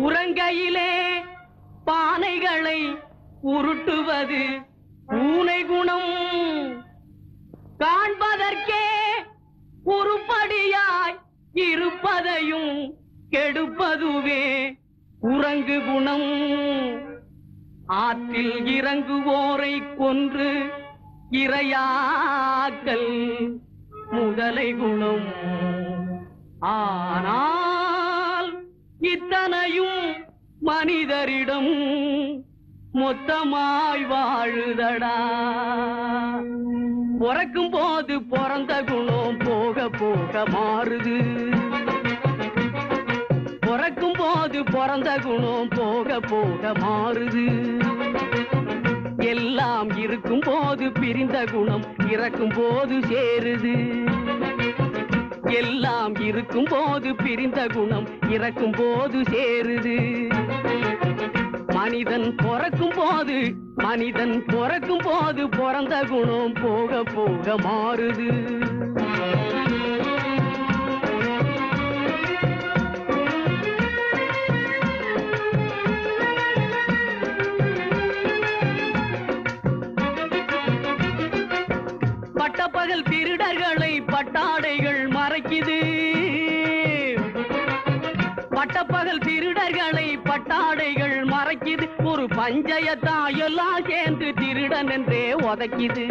உறங்கையிலே பானைகளை உருட்டுவது பூனை குணம். காண்பதற்கே உருப்படியாய் இருப்பதையும் கெடுப்பதுவே உறங்கு குணம். ஆற்றில் இறங்குவோரை கொன்று இரையாக்கல் முதலை குணம். ஆனால் இத்தனையும் மனிதரிடம் மொத்தமாய் வாழுதடா. பிறக்கும் போது பிறந்த குணம் போக போக மாறுது. பிறக்கும் போது பிறந்த குணம் போக போக மாறுது. எல்லாம் இருக்கும் போது பிரிந்த குணம் இறக்கும் போது சேருது. எல்லாம் இருக்கும் போது பிரிந்த குணம் இறக்கும் போது சேருது. மனிதன் பிறக்கும் போது பிறந்த குணம் போக போக மாறுது. பட்டப்பகல் திருடர்களை பட்டாடைகள் மறைக்குது. பட்டப்பகல் திருடர்களை பட்டாடைகள் மறைக்குது. ஒரு பஞ்சயத்தான் எல்லாம் சேர்ந்து திருடன் என்றே உதைக்குது.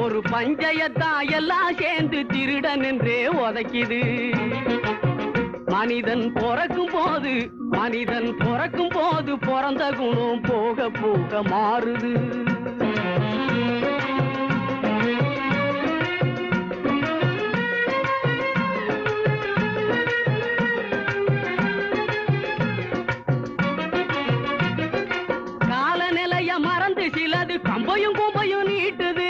ஒரு பஞ்சயத்தான் எல்லாம் சேர்ந்து திருடன் என்றே உதைக்குது. மனிதன் பிறக்கும் போது பிறந்த குணம் போக போக மாறுது. காலநிலைய மறந்து சிலது கம்பையும் கும்பையும் நீட்டுது.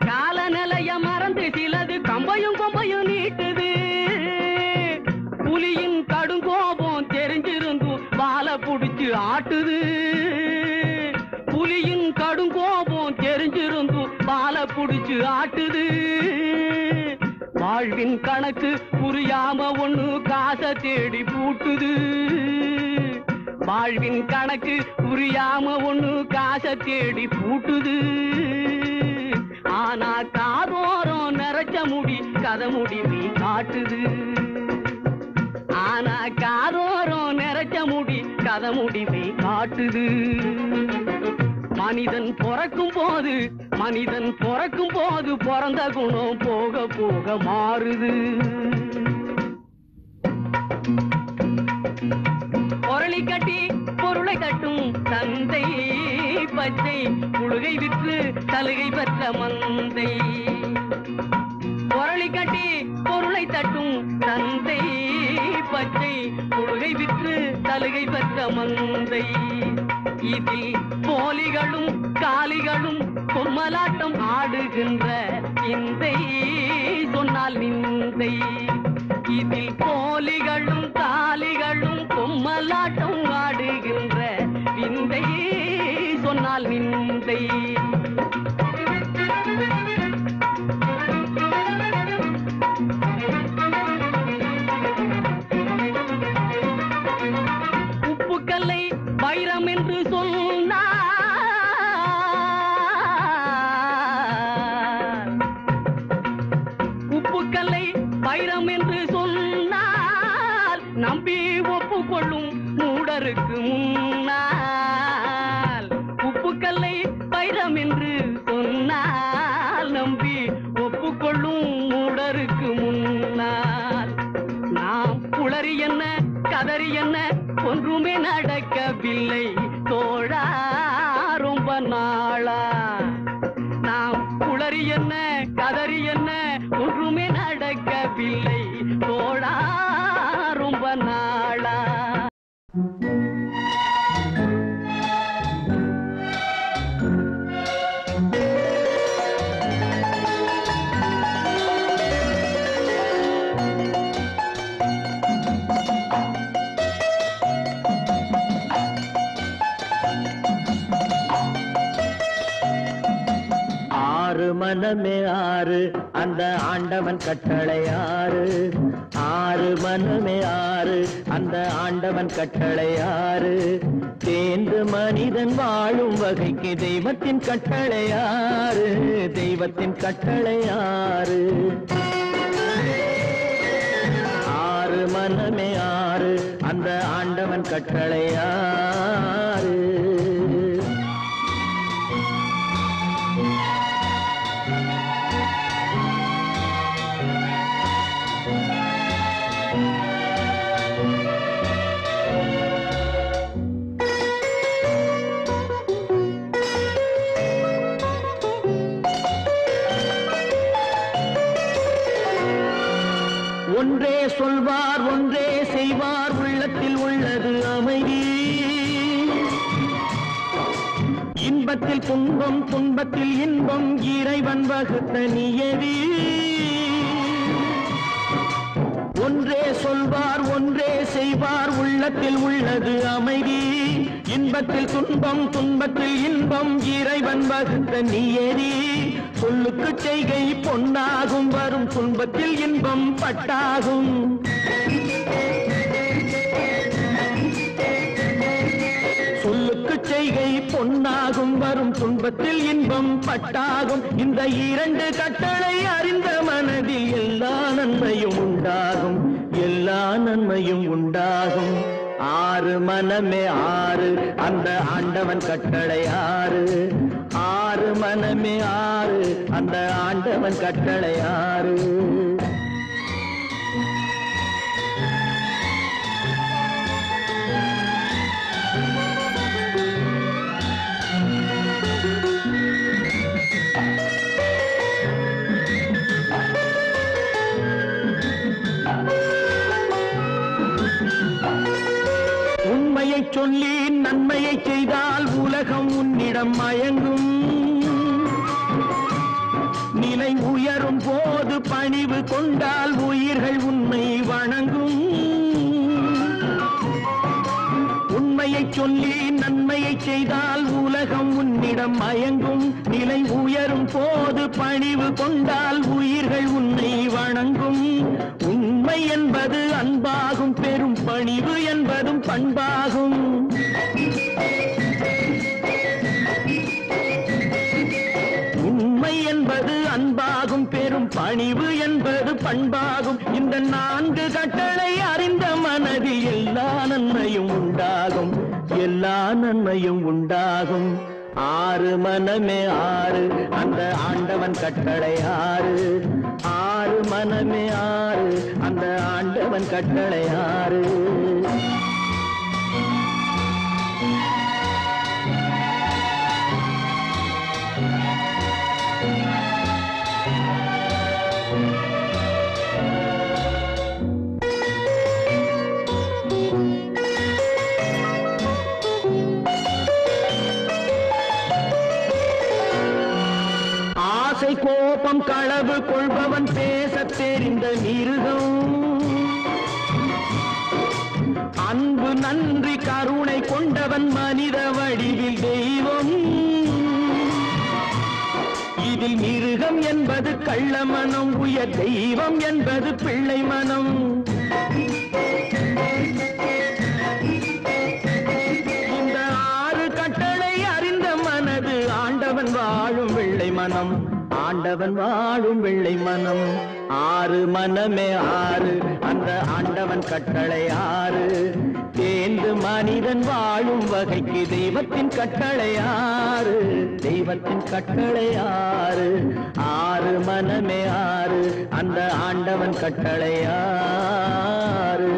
காலநிலைய மறந்து சிலது கம்பையும் கும்பையும் நீட்டுது. புலியின் கடுங்கோபம் தெரிஞ்சிருந்தும் வாழை புடிச்சு ஆட்டுது. புலியின் கடுங்கோபம் தெரிஞ்சிருந்தும் வாழை புடிச்சு ஆட்டுது. வாழ்வின் கணக்கு புரியாம ஒண்ணு காசை தேடி பூட்டுது. வாழ்வின் கணக்கு புரியாம ஒண்ணு காசை தேடி பூட்டுது. ஆனா காதோரம் நிறைச்ச முடி கதை முடிவி காட்டுது. ஆனா காதோரம் நிறைச்ச முடி கதை முடிவை காட்டுது. மனிதன் பிறக்கும் போது பிறந்த குணம் போக போக மாறுது. பொருளை கட்டி பொருளை கட்டும் தந்தை பச்சை புழுகை விற்று சலுகை பெற்ற மந்தை. பொருளை கட்டி பொருளை தட்டும் தந்தை பச்சை புழுகை விற்று சலுகை பெற்ற மந்தை. இதில் போலிகளும் காலிகளும் பொம்மலாட்டம் ஆடுகின்ற இந்தை சொன்னால் நிந்தை. இதில் போலிகளும் காலிகளும் பொம்மலாட்டம் ஆடுகின்ற விந்தை சொன்னால் நிந்தை. உப்புக்கல்லை வைரம் என்று உப்புக்கல்லை வைரம் என்று சொன்னால் நம்பி ஒப்புக்கொள்ளும் மூடருக்கு முன்னால். உப்புக்கல்லை வைரம் என்று சொன்னால் நம்பி ஒப்புக்கொள்ளும் மூடருக்கு முன்னால். நாம் குளறி என்ன கதறி என்ன ஒன்றுமே நடக்கவில்லை தோழா ரொம்ப நாளா. நாம் குளறி என்ன கதறி என்ன ஒன்றுமே நடக்கவில்லை தோழா ரொம்ப நாளா. மனமே ஆறு அந்த ஆண்டவன் கட்டளை ஆறு. ஆறு மன ஆண்டவன் கட்டளை ஆறு தேர்ந்து மனிதன் வாழும் வகைக்கு தெய்வத்தின் கட்டளை ஆறு தெய்வத்தின் கட்டளை ஆறு ஆறு மனமே ஆறு அந்த ஆண்டவன் கட்டளை ஆறு ஒன்றே சொல்வார் ஒன்றே செய்வார் உள்ளத்தில் உள்ளது அமைதி இன்பத்தில் துன்பம் துன்பத்தில் இன்பம் இறைவன் வகுத்த நியதி ஒன்றே சொல்வார் ஒன்றே செய்வார் உள்ளத்தில் உள்ளது அமைதி இன்பத்தில் துன்பம் துன்பத்தில் இன்பம் இறைவன் வகுத்த நியதி சொல்லுக்கு செய்கை பொன்னாகும் வரும் துன்பத்தில் இன்பம் பட்டாகும் சொல்லுக்கு செய்கை பொன்னாகும் வரும் துன்பத்தில் இன்பம் பட்டாகும் இந்த இரண்டு கட்டளை அறிந்த மனதில் எல்லா நன்மையும் உண்டாகும் எல்லா நன்மையும் உண்டாகும் ஆறு மனமே ஆறு அந்த ஆண்டவன் கட்டளை ஆறு ஆறு மனமே ஆறு அந்த ஆண்டவன் கட்டளை ஆறு உண்மையை சொல்லி நன்மையை செய்தால் உலகம் உன்னிடம் மயங்கும் நிலை உயரும் போது பணிவு கொண்டால் உயிர்கள் உன்னை வணங்கும் உண்மையை சொல்லி நன்மையை செய்தால் உலகம் உன்னிடம் மயங்கும் நிலை உயரும் போது பணிவு கொண்டால் உயிர்கள் உன்னை வணங்கும் உண்மை என்பது அன்பாகும் பெரும் பணிவு என்பதும் பண்பாகும் உண்மை என்பது அன்பாகும் பெரும் பணிவு என்பது பண்பாகும் இந்த நான்கு கட்டளை அறிந்த மனதில் எல்லா நன்மையும் உண்டாகும் எல்லா நன்மையும் உண்டாகும் ஆறு மனமே ஆறு அந்த ஆண்டவன் கட்டளை ஆறு ஆறு மனமே ஆறு அந்த ஆண்டவன் கட்டளை ஆறு கோபம் களவு கொள்பவன் பேசத் தெரிந்த மிருகம் அன்பு நன்றி கருணை கொண்டவன் மனித வடிவில் தெய்வம் இதில் மிருகம் என்பது கள்ள மனம் உயர் தெய்வம் என்பது பிள்ளை மனம் இந்த ஆறு கட்டளை அறிந்த மனது ஆண்டவன் வாழும் வெள்ளை மனம் ஆண்டவன் வாழும் வெள்ளை மனம் ஆறு மனமே ஆறு அந்த ஆண்டவன் கட்டளை ஆறு தேர்ந்து மனிதன் வாழும் வகைக்கு தெய்வத்தின் கட்டளை ஆறு தெய்வத்தின் கட்டளை ஆறு ஆறு மனமே ஆறு அந்த ஆண்டவன் கட்டளை ஆறு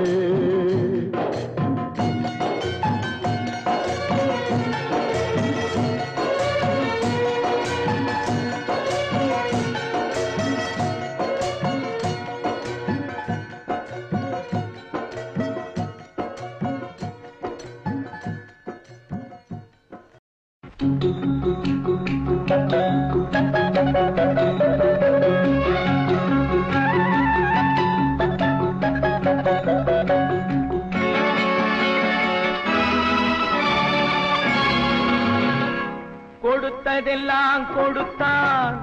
கொடுத்ததெல்லாம் கொடுத்தான்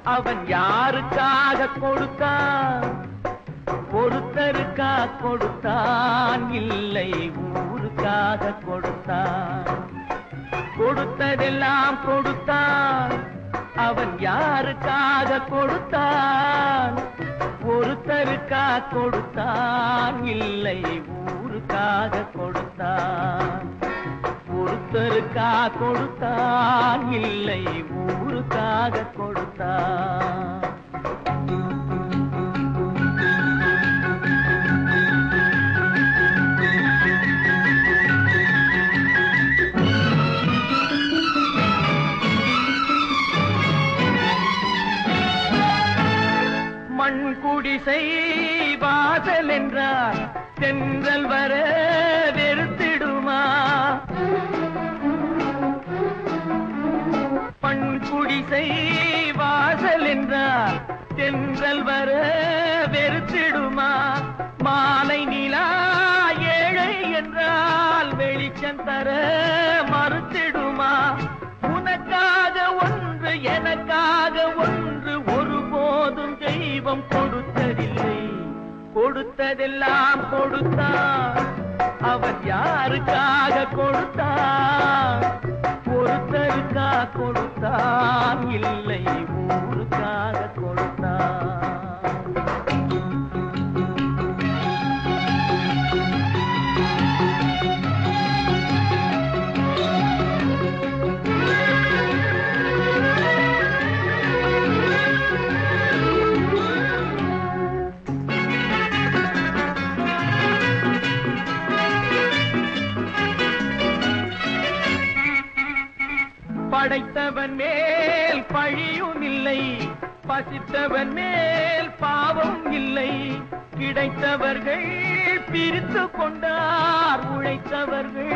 அவன் யாருக்காக கொடுத்தான் ஒருத்தருக்கா கொடுத்தான் இல்லை ஊருக்காக கொடுத்தான் கொடுத்ததெல்லாம் கொடுத்தான் அவன் யாருக்காக கொடுத்தான் ஒருத்தருக்கா கொடுத்தான் இல்லை ஊருக்காக கொடுத்தான் ஒருத்தருக்கா கொடுத்தான் இல்லை ஊருக்காக கொடுத்தான் மண் குடிசை வாசல் என்றார் தென்றல் வர வெறுத்திடுமா மண் குடிசை வாசல் என்றார் தென்றல் வர வெறுத்திடுமா மாலை நிலா ஏழை என்றால் வெளிச்சம் தர மறுத்திடுமா உனக்காக ஒன்று எனக்காக ஒன்று ஒருபோதும் தெய்வம் கொடுத்ததில்லை கொடுத்ததெல்லாம் கொடுத்தான் அவன் யாருக்காக கொடுத்தான் ஒருத்தருக்கா கொடுத்தான் இல்லை ஊருக்காக கொடுத்தான் படைத்தவன் மேல் பழியும் இல்லை பசித்தவன் மேல் பாவம் இல்லை கிடைத்தவர்கள் பிரித்து கொண்டார் உழைத்தவர்கள்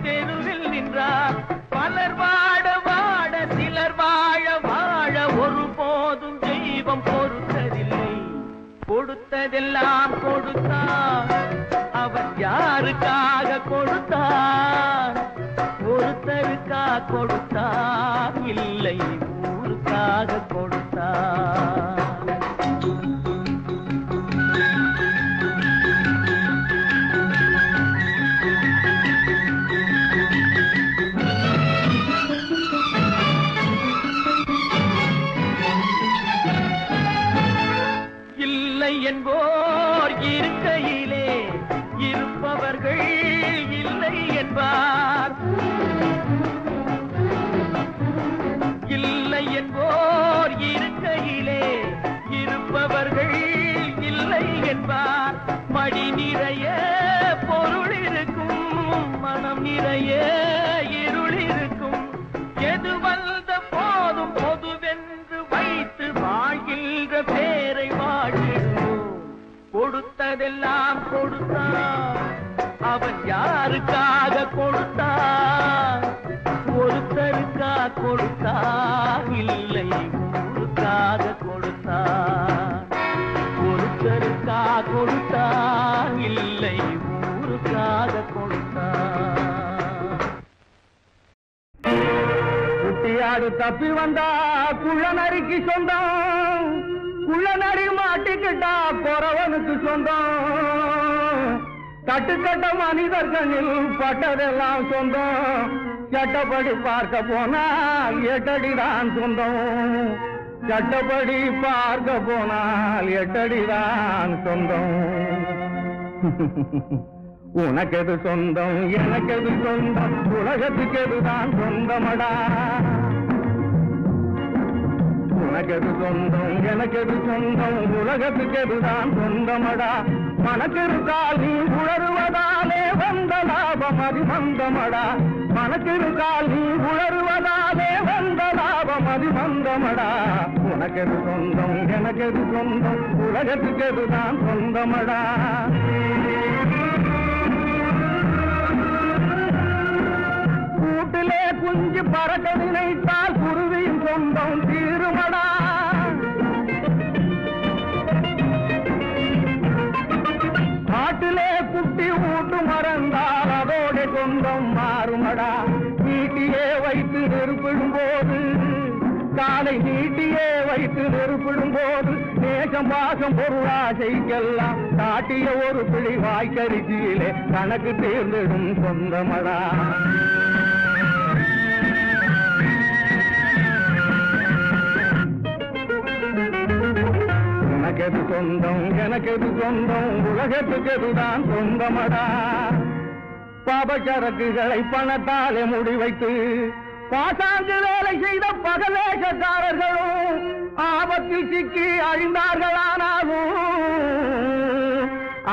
தெருவில் நின்றார் பலர் வாட வாட சிலர் வாழ வாழ ஒருபோதும் தெய்வம் பொறுத்ததில்லை கொடுத்ததெல்லாம் கொடுத்தான் அவன் யாருக்காக கொடுத்தான் ஒருத்தருக்கா கொடுத்தான் இல்லை ஊருக்காக கொடுத்தான் இல்லை என்போர் இருக்கையிலே இருப்பவர்கள் இல்லை என்பார் இல்லை என்போர் இருக்கையிலே இருப்பவர்கள் இல்லை என்பார் மடி நிறைய பொருள் இருக்கும் மனம் நிறைய இருள் இருக்கும் எது வந்த போதும் பொதுவென்று வைத்து வாழ்கின்ற பேரை வாழ்கிறோம் கொடுத்ததெல்லாம் கொடுத்தான் அவன் யாருக்காக கொடுத்தான் ஒருத்தருக்கா கொடுத்தான் இல்லை ஊருக்காக கொடுத்தான் ஒருத்தருக்கா கொடுத்தான் இல்லை ஊருக்காக கொடுத்தான் குட்டியாடு தப்பி வந்தா குள்ளநரிக்கு சொந்தம் குள்ளநரி மாட்டிக்கிட்டா குறவனுக்கு சொந்தம் கட்டுக்கட்ட மனிதர்களில் பட்டதெல்லாம் சொந்தம் சட்டப்படி பார்க்க போனால் எட்டடிதான் சொந்தம் சட்டப்படி பார்க்க போனால் எட்டடிதான் சொந்தம் உனக்கெது சொந்தம் எனக்கெது சொந்தம் உலகத்துக்கு எதுதான் சொந்தமடா உனக்கெது சொந்தம் எனக்கெது சொந்தம் உலகத்துக்கு எதுதான் சொந்தமடா மனக்கிருக்கால் நீ உணர்வதாலே வந்த லாபம் அதிமந்தமடா மனக்கிருக்கால் நீ உணர்வதாலே வந்த லாபம் அதிமந்தமடா உனக்கெது சொந்தம் எனக்கெது சொந்தம் உலகத்துக்கு எதுதான் சொந்தமடா கூட்டிலே குஞ்சு பறக்க நினைத்தால் குருவியின் சொந்தம் தீருமடா காட்டிலே குட்டி ஊட்டு மறந்தால் அதோட சொந்தம் மாறுமடா நீட்டியே வைத்து நெருப்பிடும் போது காலை நீட்டியே வைத்து நெருப்பிடும் போது நேசம் பாசம் பொருளாசைக்கெல்லாம் காட்டிய ஒரு பிழை வாய்க்கரிசியிலே கணக்கு தேர்ந்திடும் சொந்தமடா. உனக்கெது சொந்தம் எனக்கெது சொந்தம் உலகத்துக்கெதுதான் சொந்தமடா. பாபச்சரக்குகளை பணத்தாலே முடிவைத்து பாசாங்கு வேலை செய்த பகலேசக்காரர்களும் ஆபத்தில் சிக்கி அழிந்தார்களானாலும்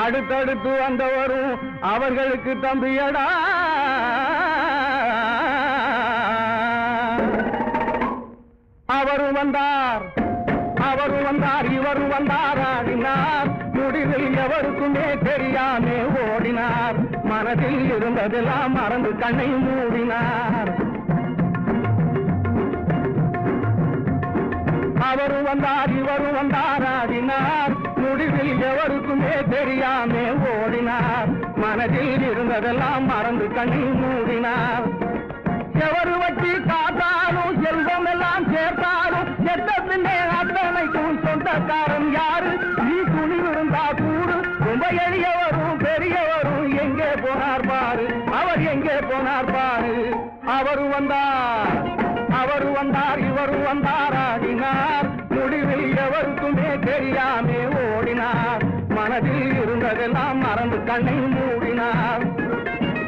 அடுத்தடுத்து வந்தவரும் அவர்களுக்கு தம்பியடா. அவரும் வந்தார் இவரும் வந்தார் ஆடினார். முடிவில் எவருக்குமே தெரியாமே ஓடினார். மனதில் இருந்ததெல்லாம் மறந்து கண்ணை மூடினார். அவரும் வந்தார் இவரும் வந்தார் ஆடினார். முடிவில் எவருக்குமே தெரியாமே ஓடினார். மனதில் இருந்ததெல்லாம் மறந்து கண்ணை மூடினார். எவரு வச்சு காத்தாலும் செல்வம் எல்லாம் சேர்த்தாலும் செத்த பின்னே அத்தனைக்கும் சொந்தக்காரன் யாரு? நீ துணிவிருந்தா கூடு. ரொம்ப எளியவரும் பெரியவரும் எங்கே போனார் பாரு, அவர் எங்கே போனார் பாரு. அவரும் வந்தார் இவரும் வந்தார் ஆடினார். முடிவில் எவருக்குமே தெரியாமே ஓடினார். மனதில் இருந்ததெல்லாம் மறந்து கண்ணை மூடினார்.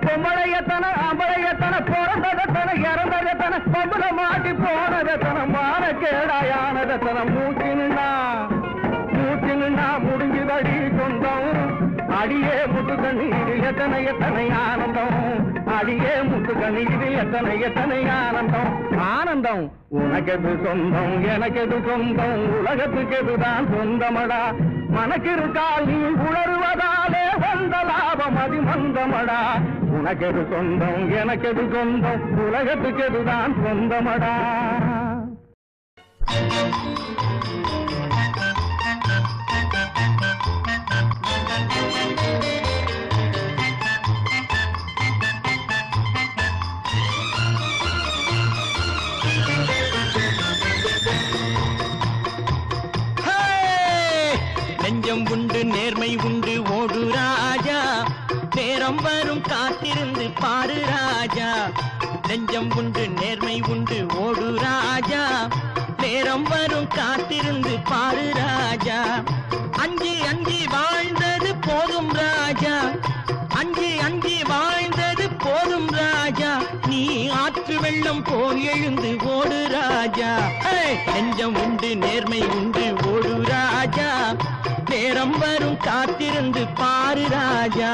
பொம்பளையத்தன ஆம்பளையத்தன பிறந்ததத்தன இறந்ததத்தன பொம்பளை மாட்டி போனதத்தன மான கேடாயானதத்தன மூச்சு நின்னா முடிஞ்சுதடி சொந்தம். அடியே முத்து கண்ணீரில் எத்தனை எத்தனை ஆனந்தம். அடியே முத்து கண்ணீரில் எத்தனை எத்தனை ஆனந்தம். ஆனந்தம் உனக்கெது சொந்தம் எனக்கெது சொந்தம் உலகத்துக்கெதுதான் சொந்தமடா. மனக்கிருக்கால் நீ உணர்வதாலே வந்த லாபம் அதிமந்தமடா. உனக்கெது சொந்தம் எனக்கெது சொந்தம் உலகத்துக்கெதுதான் சொந்தமடா. நெஞ்சம் உண்டு நேர்மை உண்டு ஓடு ராஜா. நேரம் வரும் காத்திருந்து பாரு ராஜா. நெஞ்சம் உண்டு நேர்மை உண்டு ஓடு ராஜா. நேரம் வரும் காத்திருந்து பாரு ராஜா. அஞ்சி அஞ்சி வாழ்ந்தது போதும் ராஜா. அஞ்சி அஞ்சி வாழ்ந்தது போதும் ராஜா. நீ ஆற்று வெள்ளம் போல் எழுந்து ஓடு ராஜா. நெஞ்சம் உண்டு நேர்மை உண்டு ஓடு ராஜா. நேரம் வரும் காத்திருந்து பாரு ராஜா.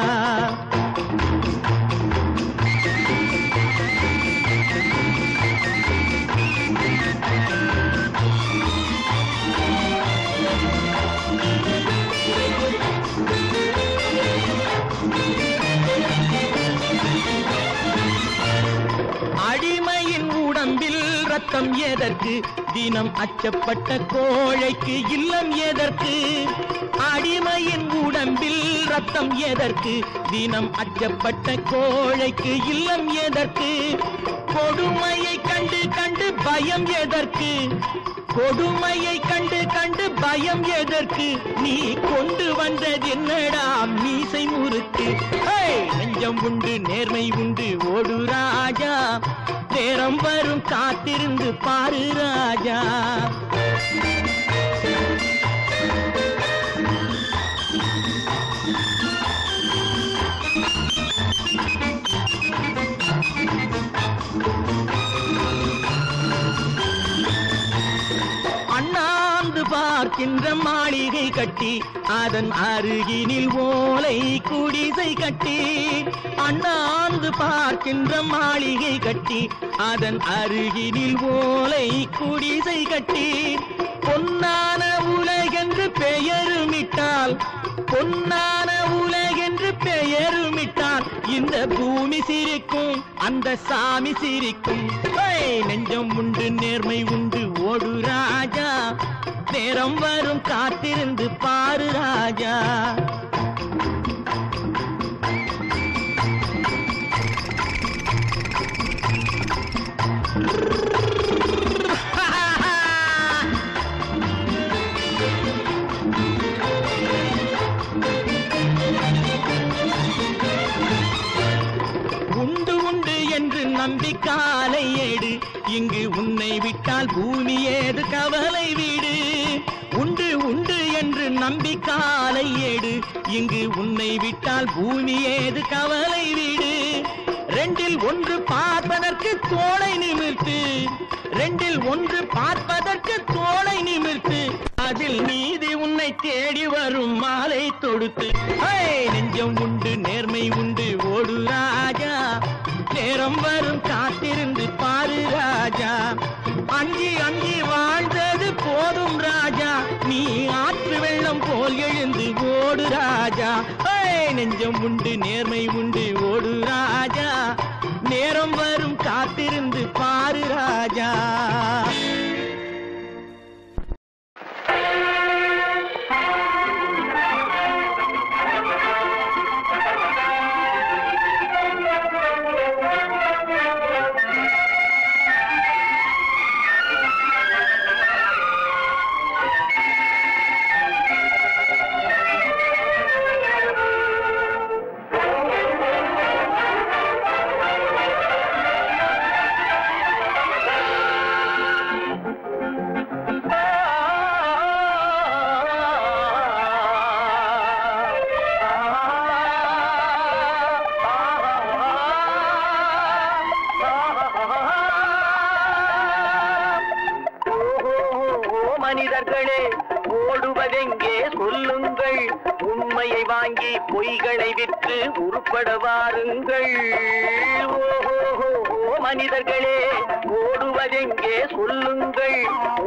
அடிமையின் உடம்பில் ரத்தம் எதற்கு? தினம் அச்சப்பட்ட கோழைக்கு இல்லம் எதற்கு? அடிமையின் உடம்பில் ரத்தம் எதற்கு? தினம் அச்சப்பட்ட கோழைக்கு இல்லம் எதற்கு? கொடுமையை கண்டு கண்டு பயம் எதற்கு? கொடுமையை கண்டு கண்டு பயம் எதற்கு? நீ கொண்டு வந்தது என்னடா மீசை முறுக்கு? நெஞ்சம் உண்டு நேர்மை உண்டு ஓடு ராஜா. நேரம் வரும் காத்திருந்து பாரு ராஜா. அண்ணாந்து பார்க்கின்ற மாளிகை கட்டி அதன் அருகினில் ஓலை குடிசை கட்டி. அண்ணாந்து பார்க்கின்ற மாளிகை கட்டி அதன் அருகினில் ஓலை குடிசை கட்டி. பொன்னான உலகென்று பெயருமிட்டால் பொன்னான உலகென்று பெயருமிட்டால் இந்த பூமி சிரிக்கும் அந்த சாமி சிரிக்கும். நெஞ்சம் உண்டு நேர்மை உண்டு ஓடு ராஜா. நேரம் வரும் காத்திருந்து பாரு ராஜா. நம்பிக்காலை ஏடு இங்கு உன்னை விட்டால் பூமி ஏது கவலை வீடு உண்டு உண்டு என்று நம்பிக்காலை ஏடு இங்கு உன்னை விட்டால் பூமி ஏது கவலை வீடு ரெண்டில் ஒன்று பார்ப்பதற்கு தோளை நிமிர்த்து ரெண்டில் ஒன்று பார்ப்பதற்கு தோளை நிமிர்த்து அதில் நீதி உன்னை தேடி வரும் மாலை தொடுத்து நெஞ்சம் உண்டு நேர்மை உண்டு ஓடு ராஜா நேரம் வரும் காத்திருந்து பாரு ராஜா அஞ்சி அஞ்சி வாழ்ந்தது போதும் ராஜா நீ ஆற்று வெள்ளம் போல் எழுந்து ஓடு ராஜா நெஞ்சம் உண்டு நேர்மை உண்டு ஓடு ராஜா நேரம் வரும் காத்திருந்து பாரு ராஜா மனிதர்களே ஓடுவதெங்கே சொல்லுங்கள் உண்மையை வாங்கி பொய்களை விற்று உருப்பட வாருங்கள் மனிதர்களே ஓடுவதெங்கே சொல்லுங்கள்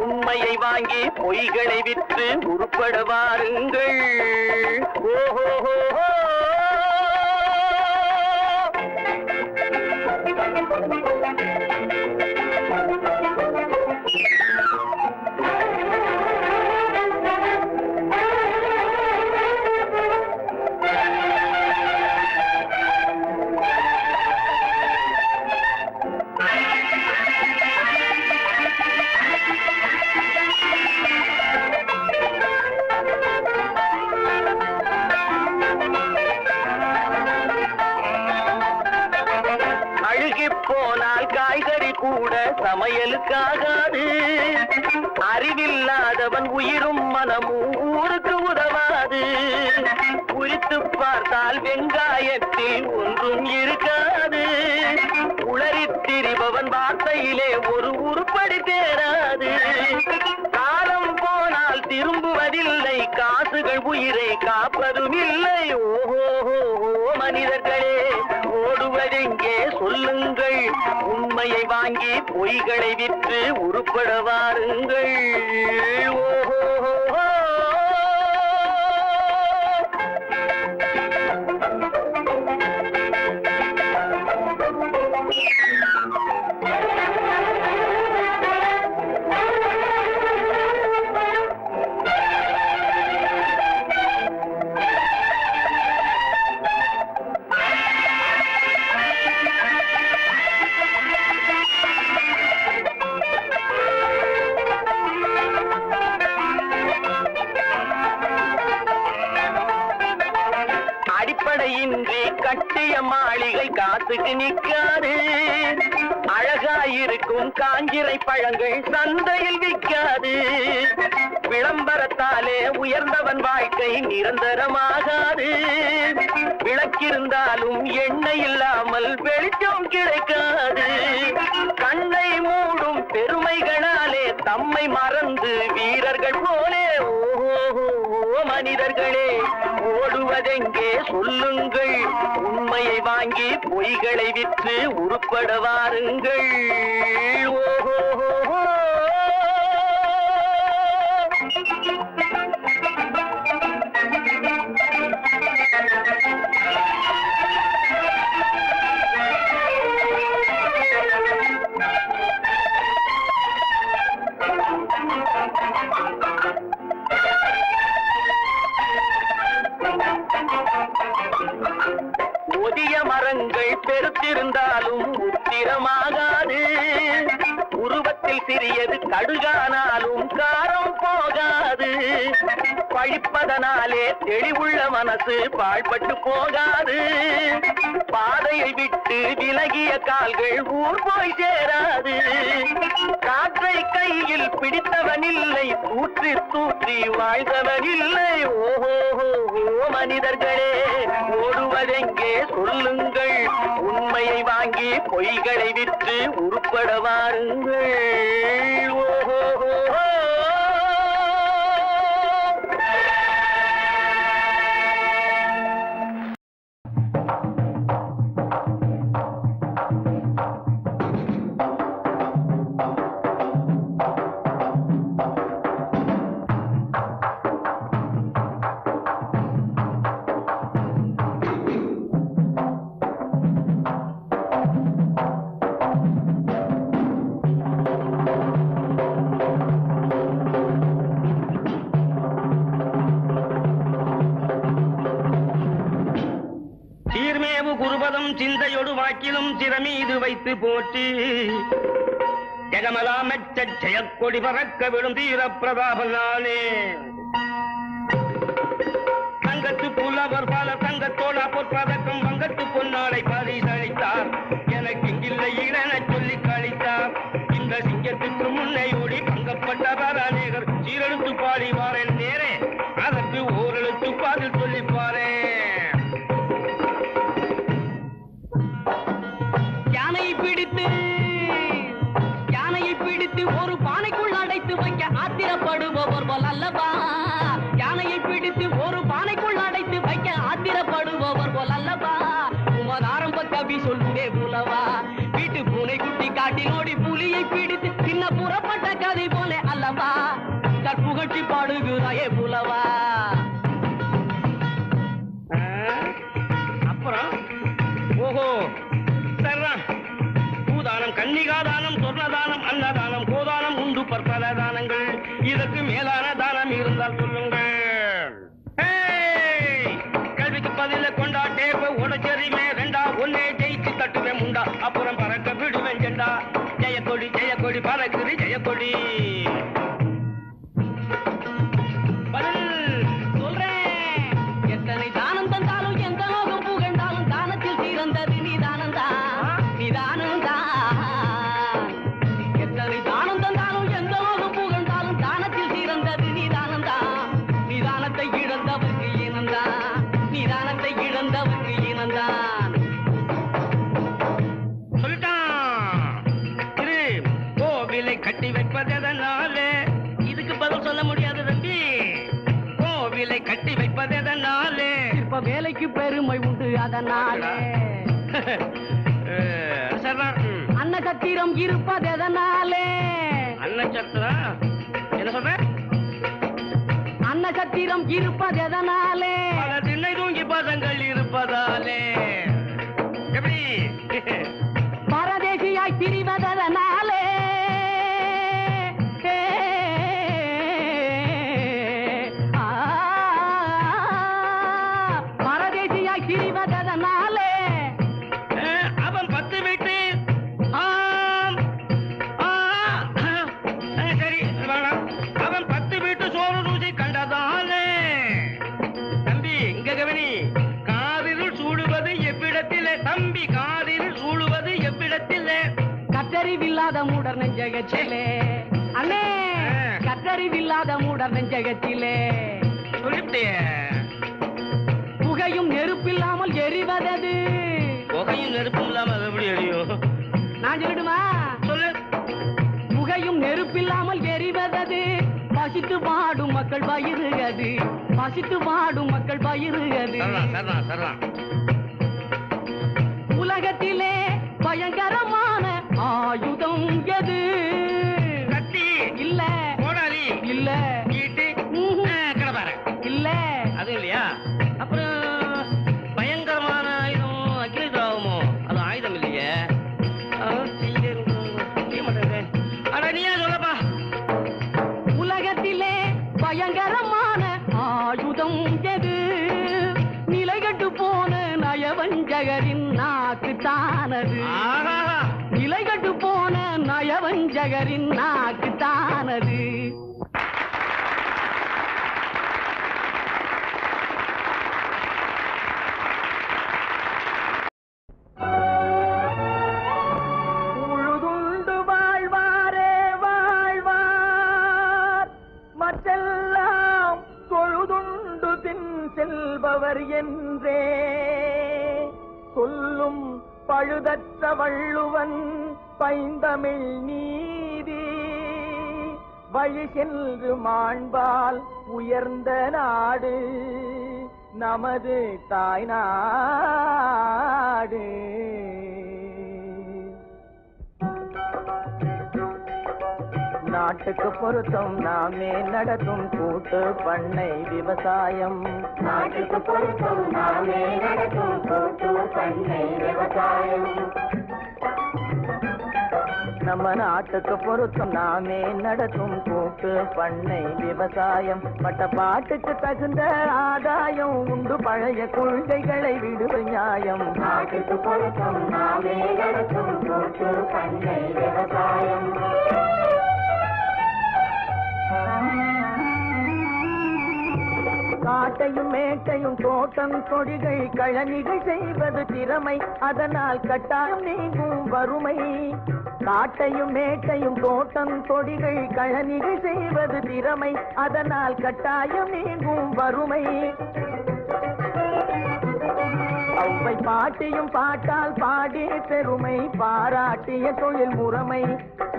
உண்மையை வாங்கி பொய்களை விற்று உருப்பட வாருங்கள் போனால் காய்கறி கூட சமையலுக்காகாது அறிவில்லாதவன் உயிரும் மனமும் ஊருக்கு உதவாது குறித்து பார்த்தால் வெங்காயத்தில் ஒன்றும் இருக்காது உளறித் திரிபவன் வார்த்தையிலே ஒரு உருப்படி தேராது காலம் போனால் திரும்புவதில்லை காசுகள் உயிரை காப்பதும் இல்லை மனிதர்களே ஓடுவதெங்கே சொல்லுங்கள் உண்மையை வாங்கி பொய்களை விற்று உருப்பட வாருங்கள் அடிப்படையின்றி கட்டிய மாளிகை காத்துக்கு நிற்காது அழகாயிருக்கும் காஞ்சிரை பழங்கள் சந்தையில் விற்காது விளம்பரத்தாலே உயர்ந்தவன் வாழ்க்கை நிரந்தரமாகாது விளக்கிருந்தாலும் எண்ணெய் இல்லாமல் வெளிச்சம் கிடைக்காது கண்ணை மூடும் பெருமைகளாலே தம்மை மறந்து வீரர்கள் போலே மனிதர்களே ஓடுவதெங்கே சொல்லுங்கள் உண்மையை வாங்கி பொய்களை விற்று உருப்பட வாருங்கள் ஒதிய மரங்கள் பெருத்திருந்தாலும் உத்திரமாகாது உருவத்தில் கண்ணில் சிறியது கடுகானாலும் காரம் போகாது. பழிப்பதனாலே தெளிவுள்ள மனசு பாழ்பட்டு போகாது. பாதையை விட்டு விலகிய கால்கள் ஊர் போய் சேராது. காற்றை கையில் பிடித்தவனில்லை, தூற்றி தூற்றி வாழ்ந்தவனில்லை. ஓஹோ மனிதர்களே, ஓடுவதெங்கே சொல்லுங்கள், உண்மையை வாங்கி பொய்களை விற்று உருப்பட வாருங்கள். ஓஹோ சிந்தையொடு வாக்கிலும் சிறமீது வைத்து போற்றி ஜெகமலாமச்ச ஜெயக்கொடி பறக்க விடும் தீர பிரதாபனானே. தங்கத்து புலவர் பல தங்கத்தோட பொற்பதக்கம் வங்கத்து பொன்னாடை பரிசளித்தார். எனக்கு இங்கில்லை என சொல்லி கழித்தார். இந்த சிங்கத்துக்கு முன்னை ஓடி பங்கப்பட்டவர் அநேகர் சீரெழுத்து பாடிவாரேன் நேரே, அதற்கு ஓரெழுத்து பாதில் சொல்லிப்பாரே. யானையை பிடித்து ஒரு பானைக்குள் அடைத்து வைக்க ஆத்திரப்படுபவர் போல் அல்லவா? யானையை பிடித்து ஒரு பானைக்குள் அடைத்து வைக்க ஆத்திரப்படுபவர் போல் அல்லவா? உமது ஆரம்ப கவி சொல்லுவே புலவா. வீட்டு பூனை குட்டி காட்டினோடி புலியை பிடித்து சின்ன புறப்பட்ட கதை போல அல்லவா? தற்புகழ்ச்சி பாடுகிறாயே புலவா. அப்புறம் ஓஹோ பூதானம், கன்னிகாதானம், சொர்ணதானம், அன்னதானம், கோதானம் உண்டு பற்பல தானங்கள். இதற்கு மேலான தானம் இருந்தால் சொல்லுங்கள். கல்விக்கு பதில கொண்டாட்டே உடச்சரிமே ரெண்டா, ஒன்னே ஜெயிச்சு தட்டுவேன் முண்டா, அப்புறம் பறக்க விடுவேன் ஜெண்டா. ஜெயக்கொடி ஜெயக்கொடி பறக்குது ஜெயக்கொடி. பதில் சொல்றேன். எத்தனை தானம் தந்தாலும் எந்த லோகம் புகழ்ந்தாலும் தானத்தில் சிறந்தது நீதானந்தா, நீதானந்தா. எத்தனை தானம் தந்தாலும் எந்த லோகம் புகழ்ந்தாலும் தானத்தில் சிறந்தது நீதானந்தா. நீதானத்தை இழந்தவர்க்கு இனந்தான், நீதானத்தை இழந்தவர்க்கு இனந்தான். சொல்லிட்டான். கோவிலை கட்டி வைப்பதனாலே, இதுக்கு பதில் சொல்ல முடியாது தம்பி. கோவிலை கட்டி வைப்பதனாலே, இப்ப வேலைக்கு பெருமை உண்டு அதனாலே. அன்னசத்திரம் இருப்பதனாலே. அன்னசத்திரம் என்ன சொல்ற? அன்னசத்திரம் இருப்பதனாலே. பல திண்ணை தூங்கி பதங்கள் இருப்பதாலே. எப்படி? பரதேசியாய் திரிவதனாலே. பரதேசியாய் திரிவதனாலே. அவன் 10 வீட்டு சரி அவன் 10 வீட்டு சோறு ருசி கண்டதாலே. தம்பி இங்க கவனி. காதில் சூடுவது எவ்விடத்திலே தம்பி, காதில் சூடுவது எவ்விடத்திலே? கற்றறிவில்லாத மூடர் நெஞ்சகத்திலே அண்ணே, கற்றறிவில்லாத மூடர் நெஞ்சகத்திலே. சொல்லிட்டே. புகையும் நெருப்பில்லாமல் எரிவதது. புகையும் நெருப்பும் இல்லாம அது எப்படி எரியும்? நான் சொல்லட்டுமா? சொல்லு. புகையும் நெருப்பில்லாமல் எரிவதது. பசித்து பாடும் மக்கள் பயிருகது, பசித்து பாடும் மக்கள் பயிருகது. உலகத்திலே பயங்கரமான ஆயுதம் எது? கத்தி இல்ல, கோடாலி இல்ல, ஈட்டி, கடப்பார இல்ல. அது இல்லையா? அப்புறம் பயங்கரமான ஆயுதம் அக்னி திராவமோ? அது ஆயுதம் இல்லையே. அட நீயா சொல்லப்பா. உலகத்திலே பயங்கரமான ஆயுதம் எது? நிலைகட்டு போன நயவஞ்சகரின் நாக்கு தானது. நிலைகட்டு போன நயவஞ்சகரின் நாக்குத்தானது. உழுதுண்டு வாழ்வாரே வாழ்வார், மற்றெல்லாம் தொழுதுண்டு பின் செல்பவர் என்றே சொல்லும் பழுதற்ற வள்ளுவன் பைந்தமிழ் நீதி. வழி சென்று மாண்பால் உயர்ந்த நாடு நமது தாய்நாடு. நாட்டுக்கு பொருத்தம் நாமே நடத்தும் கூட்டு பண்ணை விவசாயம். நாட்டுக்கு பொருத்தம் நாமே நடத்தும் கூட்டு பண்ணை விவசாயம். நம்ம நாட்டுக்கு பொருத்தம் நாமே நடத்தும் கூட்டு பண்ணை விவசாயம். பட்ட பாட்டுக்கு தகுந்த ஆதாயம் உண்டு, பழைய கொள்கைகளை விடுவது நியாயம். நாட்டுக்கு பொருத்தம் நாமே நடத்தும் கூட்டு பண்ணை விவசாயம். காட்டையும் மேட்டையும் தோட்டம் கொடிகள் கழனிகள் செய்வது திறமை, அதனால் கட்டாயம் நீங்கும் வறுமை. காட்டையும் மேட்டையும் தோட்டம் கொடிகள் கழனிகள் செய்வது திறமை, அதனால் கட்டாயம் நீங்கும் வறுமை. அவ்வை பாட்டியும் பாட்டால் பாடிய பெருமை, பாராட்டிய தொழில் முறைமை,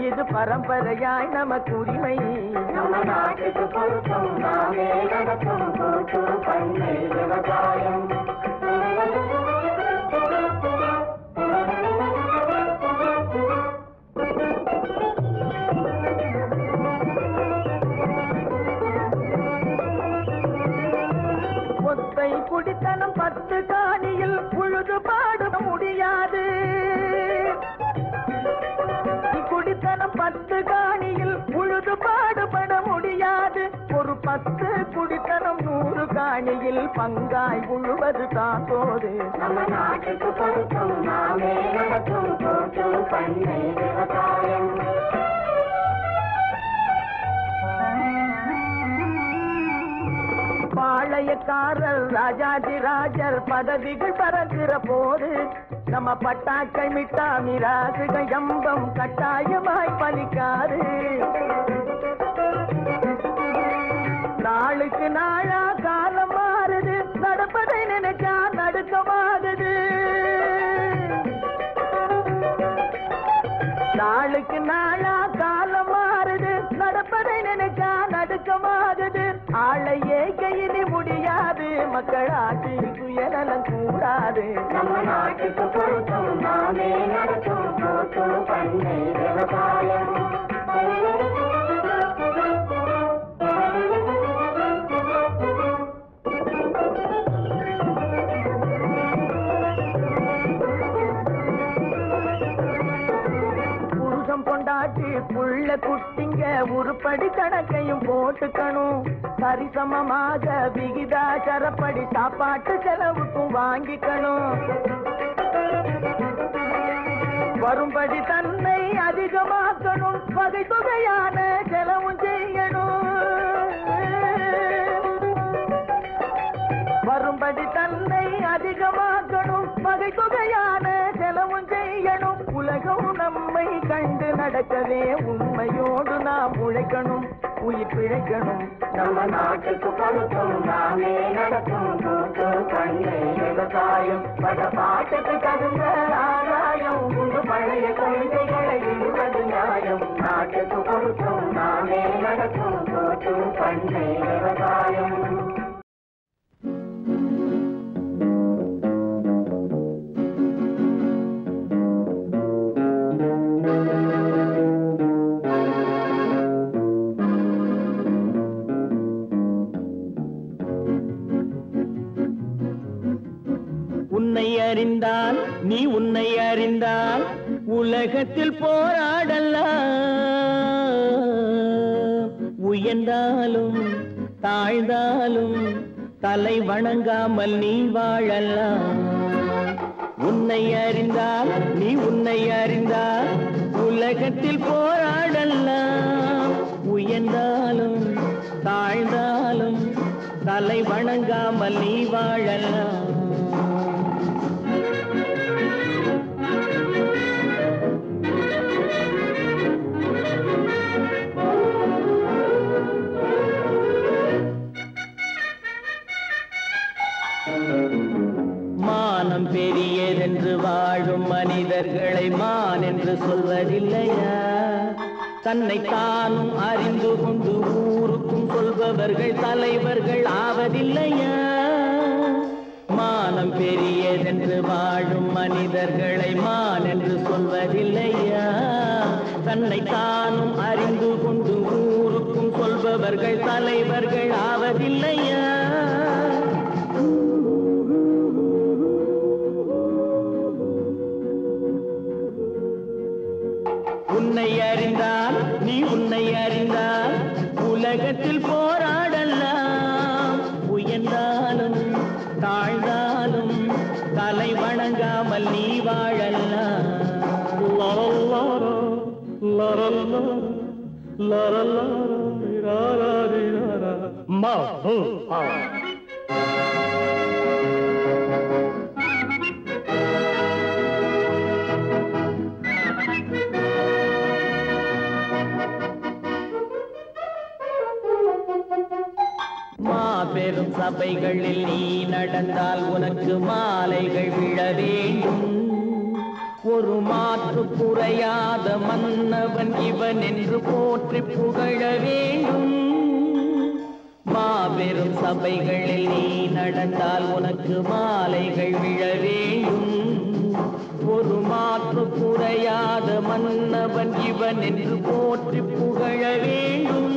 இது பரம்பரையாய் நமக்கு உரிமை. நம்ம நாட்டுக்கு பொருத்தம் நாமே நடத்தும் கூட்டு பண்ணை விவசாயம். ஒத்தை குடித்தனம் 10 காணியில் உழுது பாட முடியாது. குடித்தனம் 10 காணியில் உழுது பாடுபட முடியாது. ஒரு 10 குடித்தனம் 100 காணியில் பங்காய் உழுவது தான் போது. நம்ம நாட்டுக்கு பொருத்தம் நாமே நடத்தும் கூட்டு பண்ணை விவசாயம். பாளையக்காரர் ராஜாதி ராஜர் பதவிகள் பறக்கிற போது, நம்ம பட்டாக்கள் மிட்டா மிராசுகள் எம்பம் கட்டாயமாய் பலிக்காது. நாளுக்கு நாளா காலம் மாறுது, நடப்பதை நினைச்சா நடுக்கமாகுது. நாளுக்கு நாளா காலம் மாறுது, நடப்பதை நினைச்சா நடுக்கமாகுது. ஆளையே கையில முடியாது, மக்களாட்சி சுயநலம் கூடாது. நம்ம நாட்டுக்கு பொருத்தம் நாமே நடத்தும் கூட்டு பண்ணை விவசாயம். புருஷம் கொண்டாட்டி புள்ள குட்டிங்க உருப்படி கணக்கையும் போட்டுக்கணும். சரிசமமாக விகிதாச்சாரப்படி சாப்பாட்டு செலவுக்கும் வாங்கிக்கணும். வரும்படி தன்னை அதிகமாக்கணும், வகை தொகையான செலவும் செய்யணும். வரும்படி தன்னை அதிகமாக்கணும், வகை தொகையான செலவும் செய்யணும். உலகம் நம்மை கண்டு நடக்கவே உண்மையோடு நாம் உழைக்கணும், உயிர் பிழைக்கணும். நம்ம நாட்டுக்கு பொருத்தம் நாமே நடத்தும் கூட்டு பண்ணை விவசாயம். பட பாட்டுக்கு தகுந்த ஆதாயம் உண்டு, பழைய கொள்கைகளை விடுவது நியாயம். நாட்டுக்கு பொருத்தம் நாமே நடத்தும் கூட்டு பண்ணை விவசாயம். உன்னை அறிந்தால் நீ உன்னை அறிந்தால் உலகத்தில் போராடலாம். உயர்ந்தாலும் தாழ்ந்தாலும் தலை வணங்காமல் நீ வாழலாம். உன்னை அறிந்தால் நீ உன்னை அறிந்தால் உலகத்தில் போராடலாம், உயர்ந்தாலும் தாழ்ந்தாலும் தலை வணங்காமல் நீ வாழலாம். மானம் பெரியதென்று வாழும் மனிதர்களை மான் என்று சொல்வதில்லையா? தன்னை தானும் அறிந்து கொண்டு ஊருக்கும் சொல்பவர்கள் தலைவர்கள் ஆவதில்லையா? மானம் பெரியதென்று வாழும் மனிதர்களை மான் என்று சொல்வதில்லையா? தன்னை தானும் அறிந்து கொண்டு ஊருக்கும் சொல்பவர்கள் தலைவர்கள் ஆவதில்லையா? உன்னை அறிந்தால் நீ உன்னை அறிந்தால் உலகத்தில் போராடலாம், உயர்ந்தாலும் தாழ்ந்தாலும் தலை வணங்காமல் நீ வாழலாம். மாபெரும் சபைகளில் நீ நடந்தால் உனக்கு மாலைகள் விழ வேண்டும். ஒரு மாற்று குறையாத மன்னவன் இவன் என்று போற்றி புகழ வேண்டும். மாபெரும் சபைகளில் நீ நடந்தால் உனக்கு மாலைகள் விழ வேண்டும். ஒரு மாற்று குறையாத மன்னவன் இவன் என்று போற்றி புகழ வேண்டும்.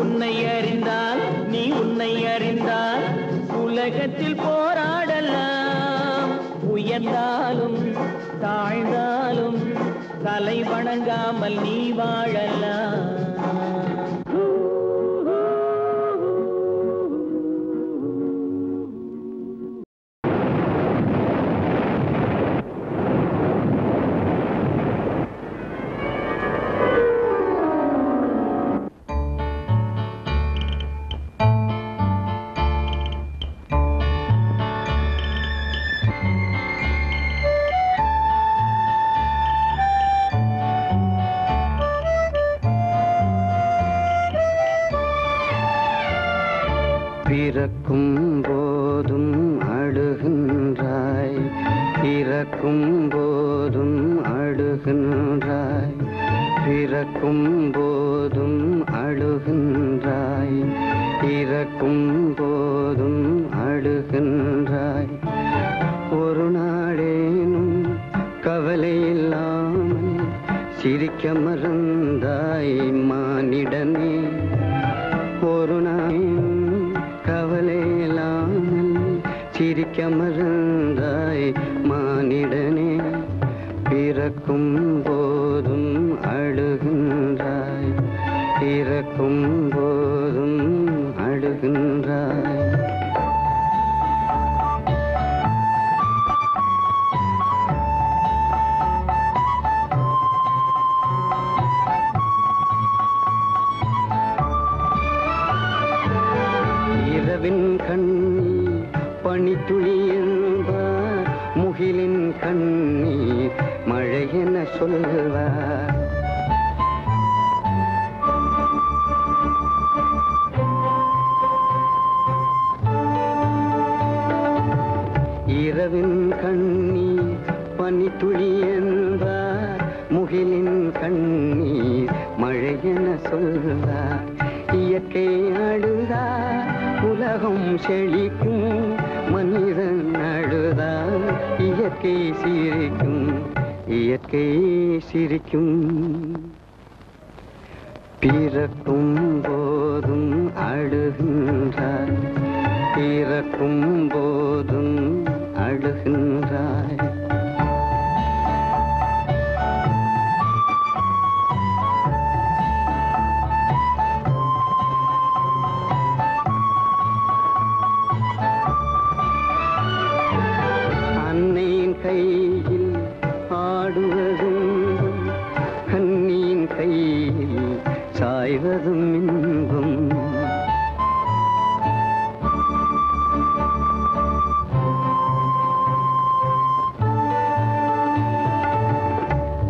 உன்னை அறிந்தால் நீ உன்னை அறிந்தால் உலகத்தில் போராடலாம், உயர்ந்தாலும் தாழ்ந்தாலும் தலை வணங்காமல் நீ வாழலாம். பிறக்கும் போதும் அழுகின்றாய், இறக்கும் போதும் அழுகின்றாய். பிறக்கும் போதும் அழுகின்றாய், இறக்கும் போதும் அழுகின்றாய். ஒரு நாளேனும் கவலை இல்லாமல் சிரிக்க மறந்தாய் மானிடனே. ஒரு நாளேனும் கவலை இல்லாமல் சிரிக்க மறந்தாய் மானிடனே. பிறக்கும் போதும் அழுகின்றாய், இறக்கும் போதும் அழுகின்றாய். இரவின் கண்ணீர் பனித்துளி என்பார், முகிலின் கண்ணீர் மழை என சொல்வார். இரவின் கண்ணீர் பனித்துளி என்பார், முகிலின் கண்ணீர் மழை என சொல்வார். இயற்கை அழுதார் உலகம் செழிக்கும், மனிதன் அழுதார் இயற்கை சிரிக்கும், இயற்கை சிரிக்கும். பிறக்கும் போதும் அழுகின்றாய், இறக்கும் போதும் அழுகின்றாய். கையில் சாய்வதும் இன்பம்.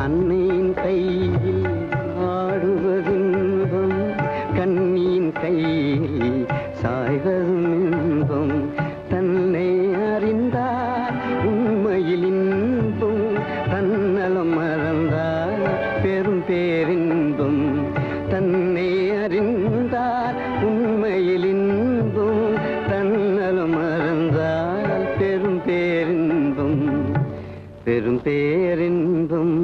அன்னையின் கையில் ஆடுவதின்பம், கண்ணியின் கையில் சாய்வதும் இன்பம். தன்னை அறிந்தால் உண்மையில் இன்பம், தன்னலம் மறந்தால் பெரும் பேரின்பம். தன்னை அறிந்தால் உண்மையில் இன்பம், தன்னலம் மறந்தால் பெரும் பேரின்பம், பெரும் பேரின்பம்.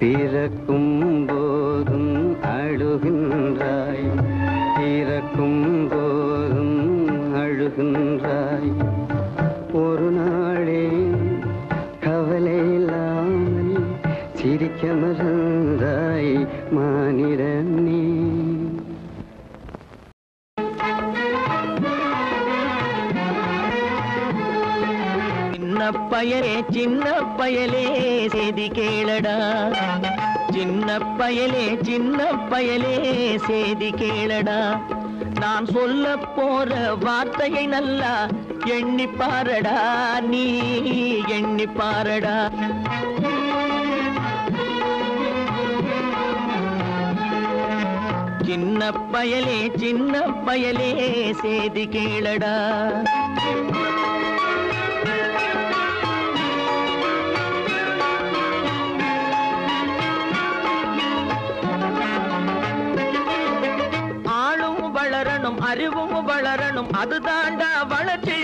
பிறக்கும் போதும் அழுகின்றாய், இறக்கும் போதும் அழுகின்றாய். ஒரு நாளே கவலை இல்லாமல் சிரிக்க மறந்தாய் மானிடனே. சின்ன பயலே செய்தி கேளடா, சின்ன பயலே செய்தி கேளடா. நான் சொல்ல போற வார்த்தையை நல்லா எண்ணி பாரடா, நீ எண்ணி பாரடா. சின்ன பயலே செய்தி கேளடா. அறிவும் வளரணும், அது தாண்டா வளர்ச்சி.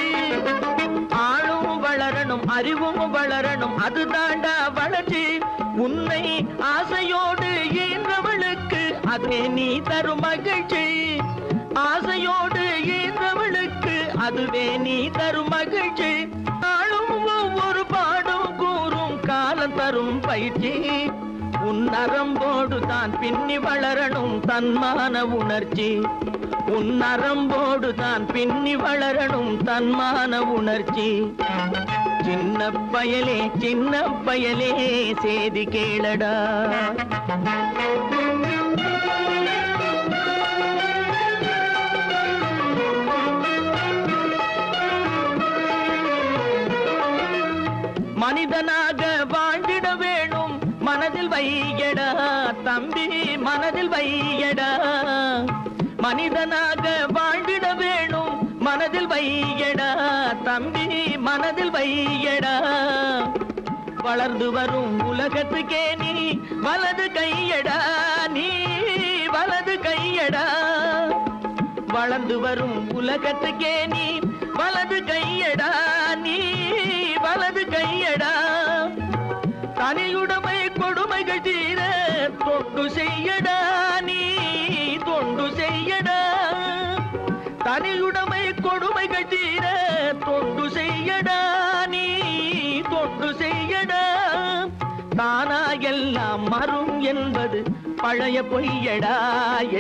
ஆளும் வளரணும், அறிவும் வளரணும், அது தாண்டா வளர்ச்சி. உன்னை ஆசையோடு ஈன்றவளுக்கு அதே நீ தரும் மகிழ்ச்சி. ஆசையோடு ஈன்றவளுக்கு அதுவே நீ தரும் மகிழ்ச்சி. ஆளும் ஒவ்வொரு பாடும் கூறும் காலம் தரும் பயிற்சி. உன் நரம்போடு தான் பின்னி வளரணும் தன்மான உணர்ச்சி. உன் நரம்போடு தான் பின்னி வளரணும் தன்மான உணர்ச்சி. சின்ன பயலே செய்தி கேளடா. மனிதனாக வாழ்ந்திட வேணும் மனதில் வையடா தம்பி, மனதில் வையடா. மனிதனாக வாழ்ந்திட வேணும் மனதில் வையடா தம்பி, மனதில் வையடா. வளர்ந்து வரும் உலகத்துக்கே நீ வலது கையடா, நீ வலது கையடா. வளர்ந்து வரும் உலகத்துக்கே நீ வலது கையடா, நீ வலது கையடா. தனியுடைமை கொடுமைகள் தீர தொண்டு செய்யடா, நீ தொண்டு செய்யடா. தனியுடைமை கொடுமைகள் தீர தொண்டு செய்யடா, நீ தொண்டு செய்யடா. தானா எல்லாம் மரும் என்பது பழைய பொய்யடா,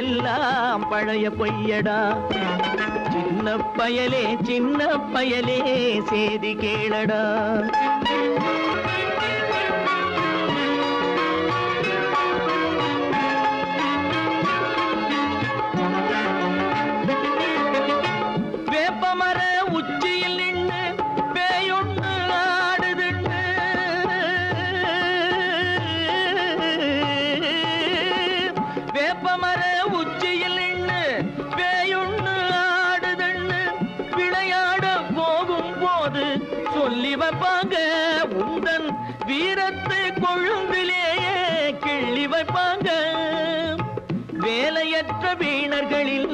எல்லாம் பழைய பொய்யடா. சின்ன பயலே செய்தி கேளடா. வேப்பமர உச்சியில் நின்று பேயொன்று ஆடுதுண்டு, வேப்பமர உச்சியில் நின்று பேயொன்று ஆடுதுண்டு. விளையாட போகும் போது சொல்லி வைப்பாங்க உந்தன் வீரத்தை கொழும்பிலேயே கிள்ளி வைப்பாங்க. வேலையற்ற வீணர்களில்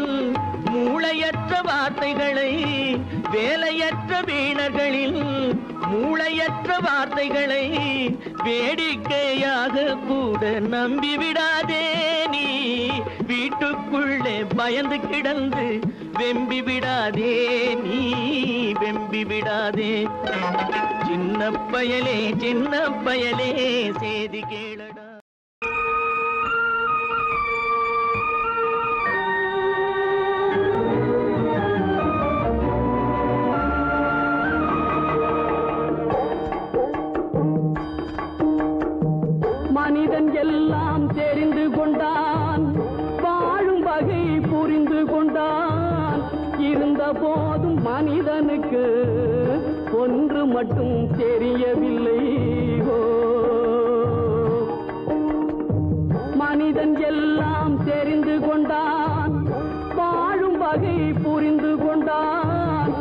மூளையற்ற வார்த்தைகளை, வேலையற்ற வீணர்களில் மூளையற்ற வார்த்தைகளை வேடிக்கையாக கூட நம்பிவிடாதே. நீ வீட்டுக்குள்ளே பயந்து கிடந்து வெம்பி விடாதே, நீ வெம்பி விடாதே. சின்ன பயலே செய்தி கேளடா. மனிதன் எல்லாம் கொண்டான் வாழும் வகை புரிந்து கொண்டான் இருந்த போதும் மனிதனுக்கு ஒன்று மட்டும் தெரியவில்லை மனிதன் எல்லாம் தெரிந்து கொண்டான் வாழும் வகை புரிந்து கொண்டான்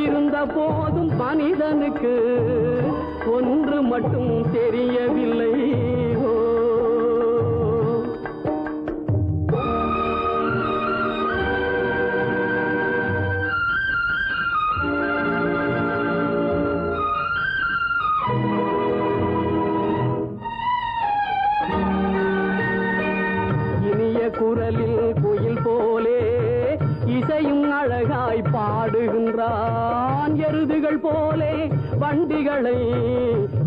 இருந்த போதும் மனிதனுக்கு ஒன்று மட்டும் தெரியவில்லை குரலில் குயில் போலே இசையும் அழகாய் பாடுகின்றான் எருதுகள் போலே வண்டிகளை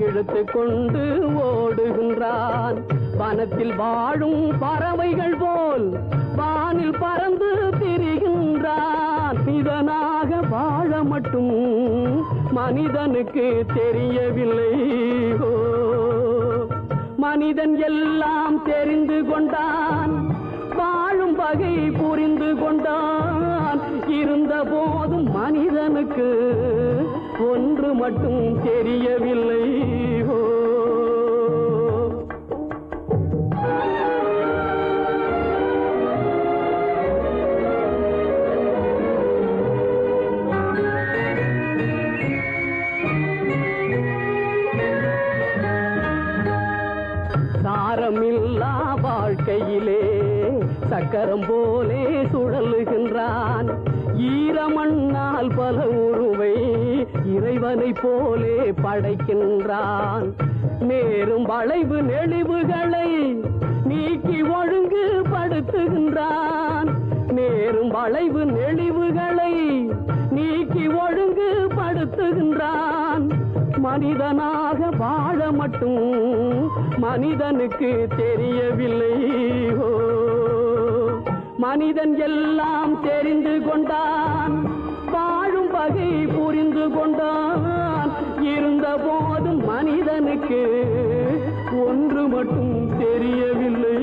இழுத்துக் கொண்டு ஓடுகின்றான் வனத்தில் வாழும் பறவைகள் போல் வானில் பறந்து திரிகின்றான் இதனாக வாழ மட்டும் மனிதனுக்கு தெரியவில்லை மனிதன் எல்லாம் தெரிந்து கொண்டான் வாழும் வகை புரிந்து கொண்டான் இருந்த போதும் மனிதனுக்கு ஒன்று மட்டும் தெரியவில்லை சாரமில்லா வாழ்க்கையிலே சக்கரம் போலே சுழலுகின்றான் ஈரமண்ணால் பல உருவை இறைவனை போலே படைக்கின்றான் நேரும் வளைவு நெளிவுகளை நீக்கி ஒழுங்கு படுத்துகின்றான் நேரும் வளைவு நெளிவுகளை நீக்கி ஒழுங்கு படுத்துகின்றான் மனிதனாக வாழ மட்டும் மனிதனுக்கு தெரியவில்லை மனிதன் எல்லாம் தெரிந்து கொண்டான் வாழும் வகை புரிந்து கொண்டான் இருந்த போதும் மனிதனுக்கு ஒன்று மட்டும் தெரியவில்லை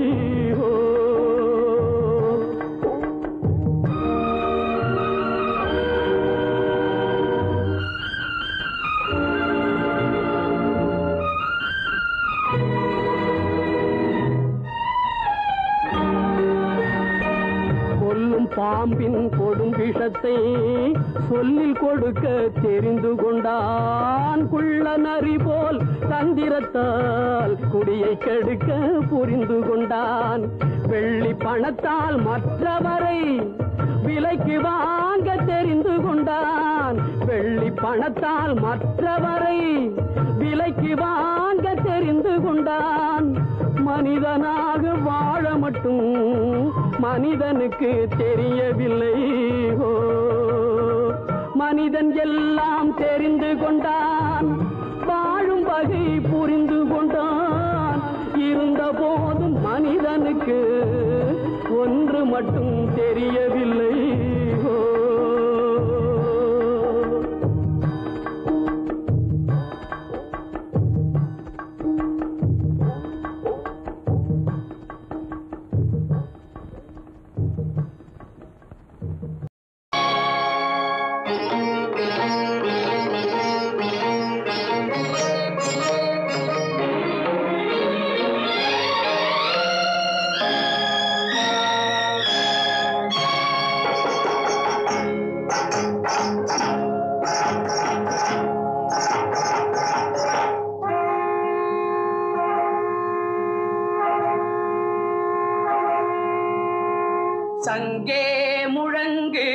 பாம்பின் கொடும் விஷத்தை சொல்லில் கொடுக்க தெரிந்து கொண்டான் குள்ள நரி போல் தந்திரத்தால் குடியை கெடுக்க புரிந்து கொண்டான் வெள்ளி பணத்தால் மற்றவரை விலைக்கு வாங்க தெரிந்து கொண்டான் வெள்ளி பணத்தால் மற்றவரை விலைக்கு வாங்க தெரிந்து கொண்டான் மனிதனாக வாழ மட்டும் மனிதனுக்கு தெரியவில்லை மனிதன் எல்லாம் தெரிந்து கொண்டான் வாழும் வகை புரிந்து கொண்டான் இருந்த போதும் மனிதனுக்கு ஒன்று மட்டும் தெரியவில்லை சங்கே முழங்கு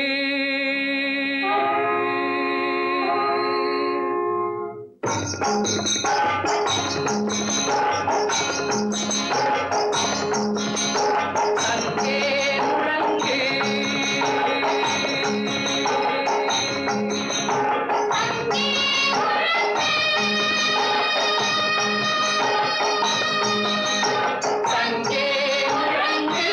சங்கே முழங்கு சங்கே முழங்கு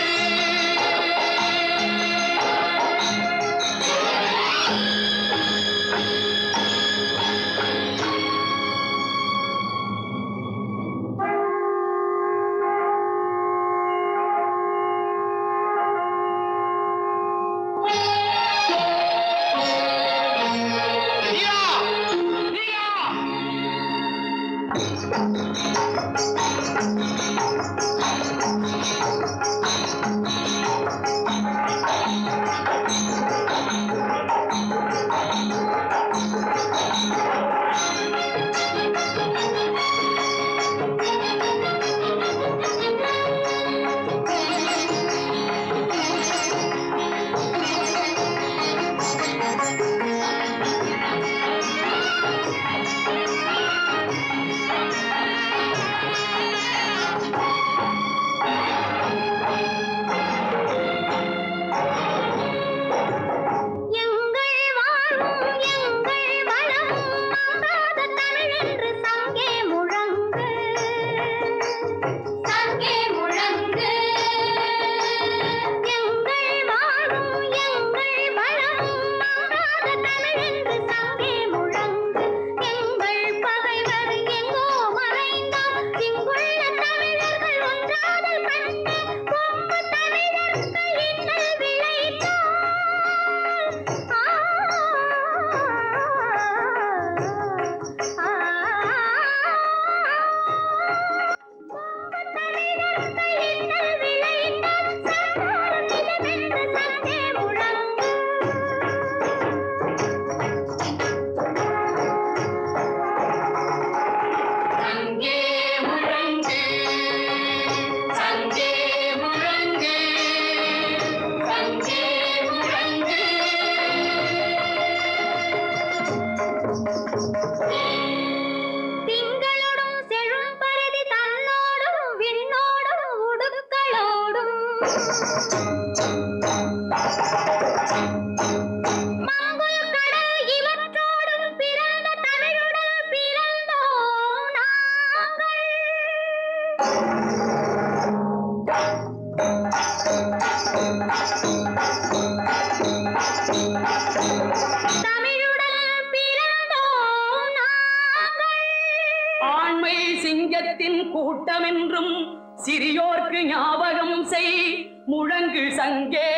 ஆண்மை சிங்கத்தின் கூட்டமென்றும் சிறியோர்க்கு ஞாபகம் செய் முழங்கு சங்கே.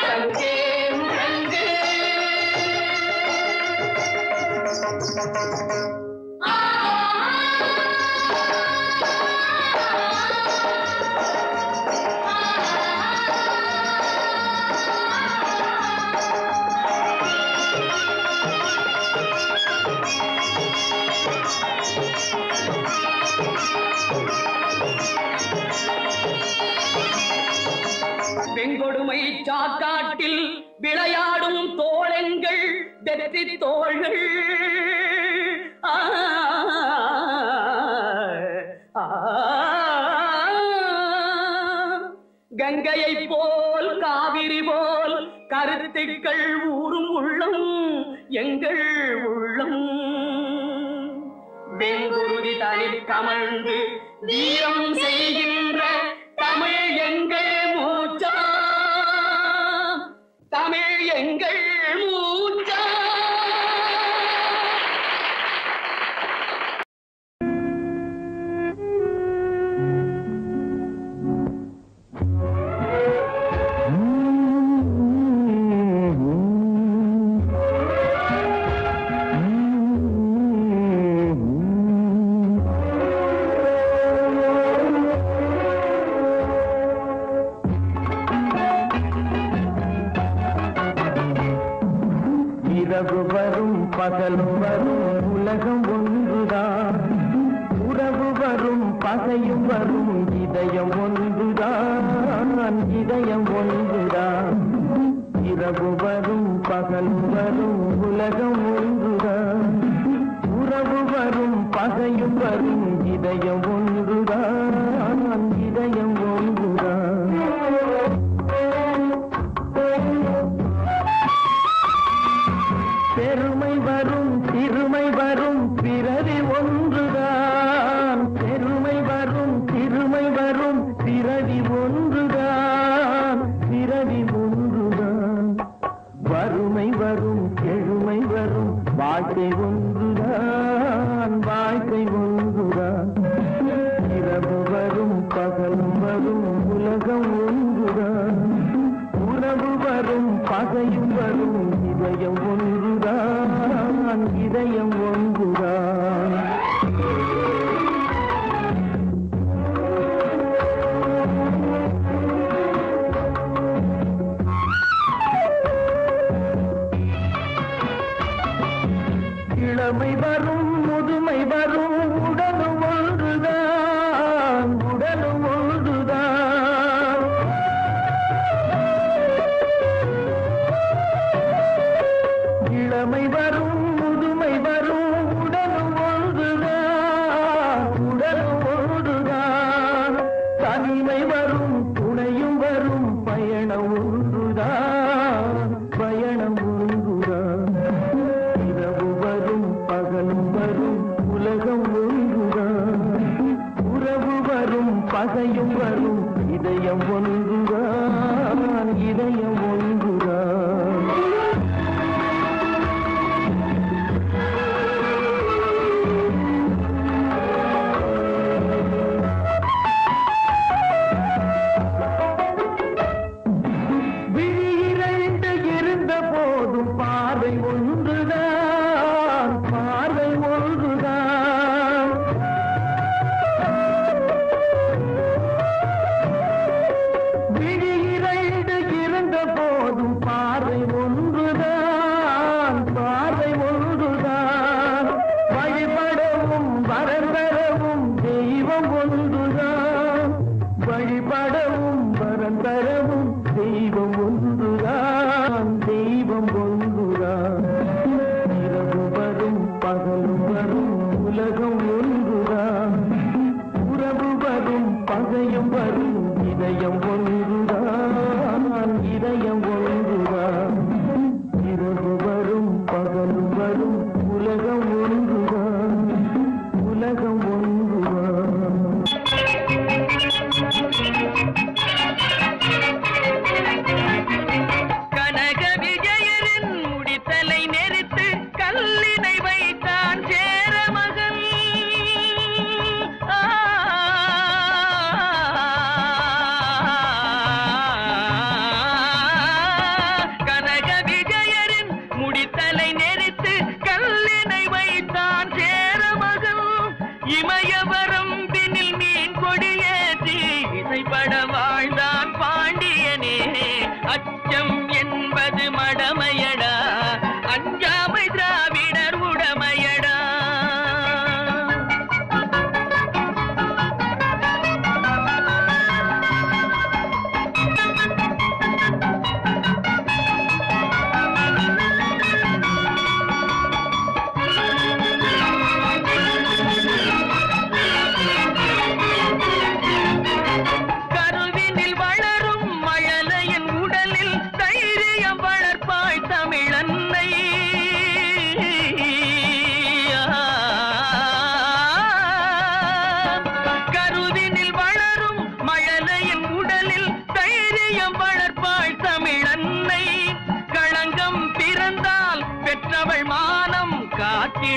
சங்கே முழங்கு. வெங்கொடுமை சாக்காட்டில் விளையாடும் தோழங்கள் வெற்றி தோள்கள். கங்கையை போல் காவிரி போல் கருத்துக்கள் ஊறும் உள்ளம் எங்கள் உள்ளம். வெங்குருதி தனில் கமழ்ந்து வீரம் செய்கின்ற தமிழ் எங்கள் மூச்சா, தமிழ் எங்கள் மூச்சா. இரவு வரும் பகலும் வரும் உலகம் ஒன்றுதான், உறவு வரும் பகையும் வரும் இதயம் ஒன்றுதான், இதயம் ஒன்றுதான். இரவு வரும் பகலும் வரும் உலகம் ஒன்றுதான், உறவு வரும் பகையும் வரும் இதயம் ஒன்றுதான், இதயம் ஒன்றுதான். பெருமை வரும் சிறுமை வரும் பிறவி ஒன்றுதான், பெருமை வரும் சிறுமை வரும் பிறவி ஒன்றுதான், பிறவி ஒன்றுதான். வறுமை வரும் எழுமை வரும் வாழ்க்கை ஒன்றுதான், வாழ்க்கை ஒன்றுதான். இரவு வரும் பகலும் வரும் உலகம் ஒன்றுதான், உறவு வரும் பகையும் வரும் இதயம் ஒன்றுதான், இதயம் ஒன்றுதான். இளமை வரும் முதுமை வரும் உடலும் ஒன்றுதான், உடலும் ஒன்றுதான். இளமை வரும் முதுமை வரும் உடலும் ஒன்றுதான், உடலும் ஒன்றுதான். தனிமை வரும் துணையும் வரும் பயணம் ஒன்றுதான், பயணம் ஒன்றுதான். இரவு வரும் பகலும் வரும் உலகம் ஒன்றுதான், உறவு வரும் பகையும் வரும் இதயம் ஒன்றுதான், இதயம் ஒன்றுதான். விழியிரண்டு இருந்த போதும் பார்வை ஒன்றுதான், பார்வை ஒன்றுதான்.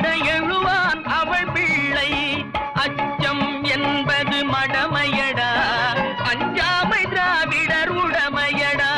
ஆட எழுவான் அவள் பிள்ளை. அச்சம் என்பது மடமையடா, அஞ்சாமை திராவிடர் உடமையடா.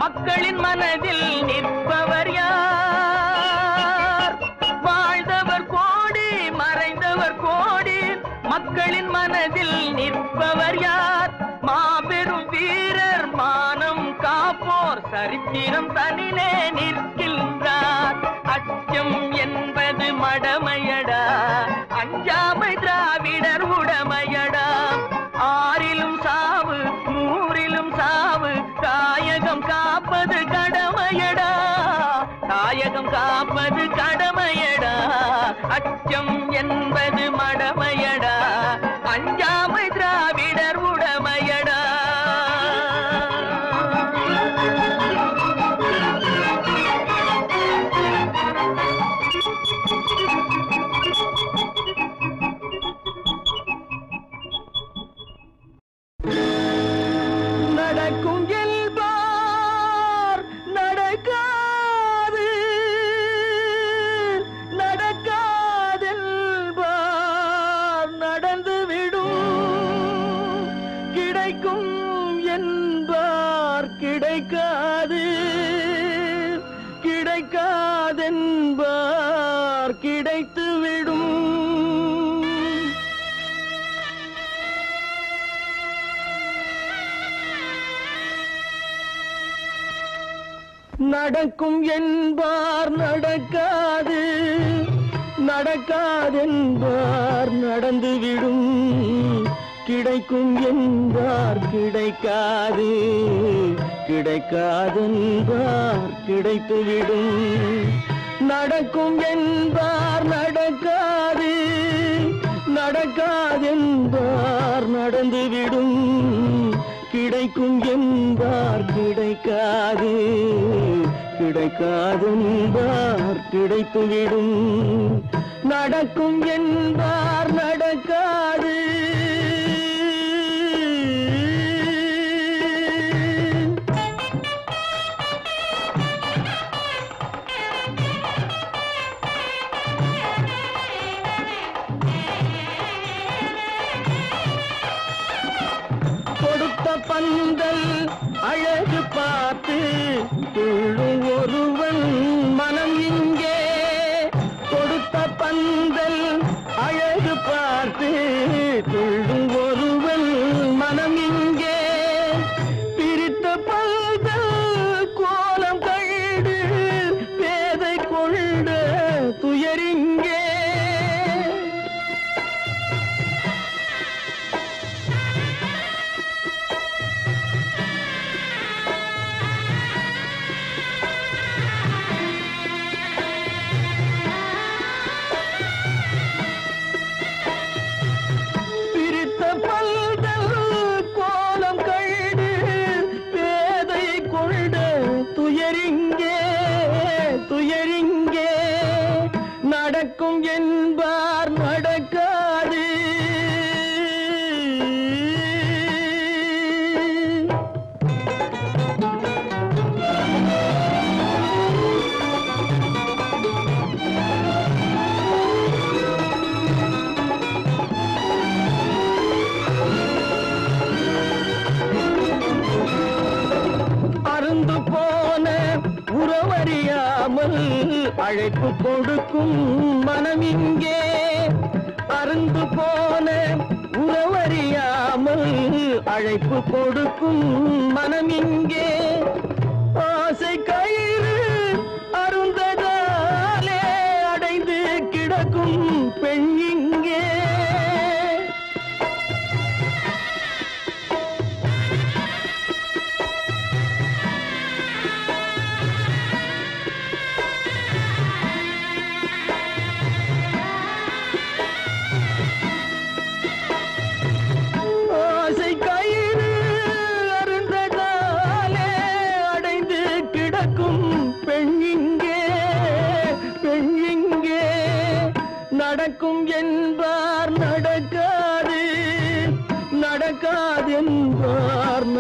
மக்களின் மனதில் நிற்பவர் யார்? வாழ்ந்தவர் கோடி, மறைந்தவர் கோடி, மக்களின் மனதில் நிற்பவர் யார்? மாபெரும் வீரர், மானம் காப்போர், சரித்திரம் தனிலே நிற்கின்றார். அச்சம் என்பது மடமையடா, அஞ்சாமை திராவிடர் உடமையடா. ஆறிலும் சாவு, நூறிலும் சாவு, தாயகம் காப்பது கடமையடா, தாயகம் காப்பது கடமையடா. அச்சம் என்பது மடமையடா, அஞ்சாமை திராவிடர் உடமையடா. நடக்கும் என்பார் நடக்காது, நடக்காதென்பார் நடந்துவிடும். கிடைக்கும் என்பார் கிடைக்காது, கிடைக்காதென்பார் கிடைத்துவிடும். நடக்கும் என்பார் நடக்காது, நடக்காதென்பார் நடந்துவிடும். கிடைக்கும் என்பார் கிடைக்காது, கிடைக்காதென்பார் கிடைத்துவிடும். நடக்கும் என்பார் நடக்காது, நடக்காதென்பார் நடந்துவிடும். கிடைக்கும் என்பார் கிடைக்காது, கிடைக்காதென்பார் கிடைத்துவிடும். நடக்கும் என்பார் நடக்காது. கொடுத்த பந்தல் அழகு பார்த்து துள்ளும் ஒருவன் மனம் இங்கே. கொடுத்த பந்தல் அழகு பார்த்து துள்ளும் ஒருவன் மனம் இங்கே. பிரித்த பந்தல் கோலம் கண்டு பேதை கொண்ட துயரிங்கே. துயரிங்கே நடக்கும் என்பார் நடக்காது. அருந்து போன உறவறியாமல் அழைப்பு கொடுக்கும் மனம் இங்கே. அருந்து போன உறவறியாமல் அழைப்பு கொடுக்கும் மனம் இங்கே. ஆசை கயிறு அருந்ததாலே அடைந்து கிடக்கும் பெண் இங்கே. ஆசை கயிறு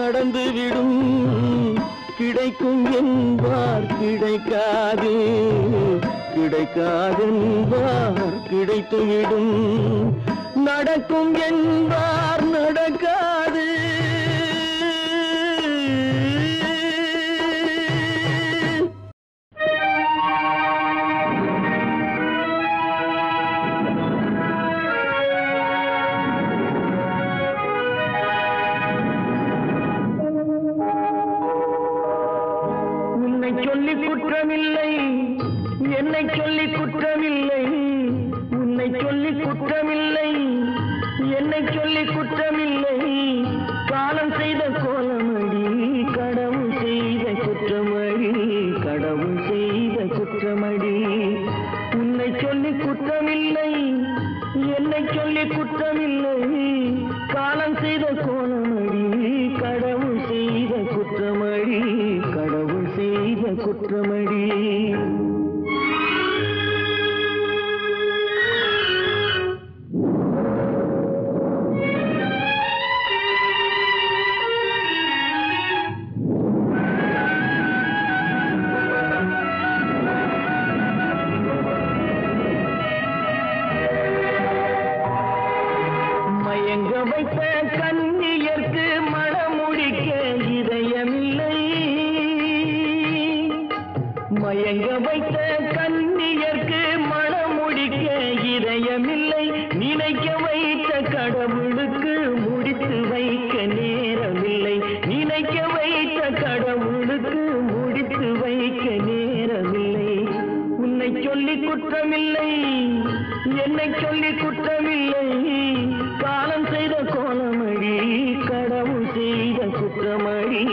நடந்துவிடும். கிடைக்கும் என்பார் கிடைக்காது, கிடைக்காதென்பார் கிடைத்துவிடும். நடக்கும் என்பார் நடக்காது. சொல்லி குற்றமில்லை, என்னை சொல்லி குற்றமில்லை. உன்னை சொல்லி குற்றமில்லை, என்னை சொல்லி குற்றமில்லை. காலம் செய்த கோலமடி, கடவுள் செய்த குற்றமடி, கடவுள் செய்த குற்றமடி. உன்னை சொல்லி குற்றமில்லை, என்னை சொல்லி குற்றமில்லை. காலம் செய்த கோலமடி, கடவுள் செய்த குற்றமடி, கடவுள் செய்த குற்றமடி. மயங்க வைத்த கன்னியர்க்கு மணமுடிக்க இதயமில்லை. மயங்க வைத்த கன்னியர்க்கு மணமுடிக்க இதயமில்லை. நினைக்க வைத்த கடவுளுக்கு முடித்து வைக்க நேரமில்லை. நினைக்க வைத்த கடவுளுக்கு முடித்து வைக்க நேரமில்லை. உன்னை சொல்லி குற்றமில்லை, என்னை சொல்லி குற்றமில்லை. காலம் செய்த கோலமடி, கடவுள் செய்த குற்றமடி,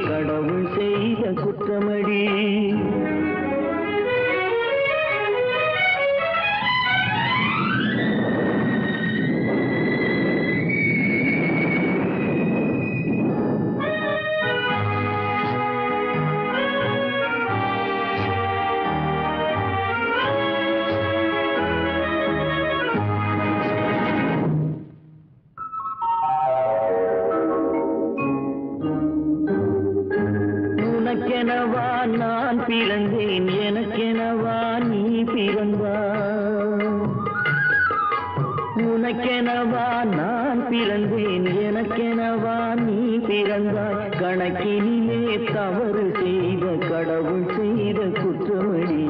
கடவுள் செய்த குற்றமடி. உனக்கெனவா நான் பிறந்தேன், எனக்கெனவா நீ பிறந்தாய். உனக்கெனவா நான் பிறந்தேன், எனக்கெனவா நீ பிறந்தாய். கணக்கினிலே தவறு செய்த கடவுள் செய்த குற்றமடி,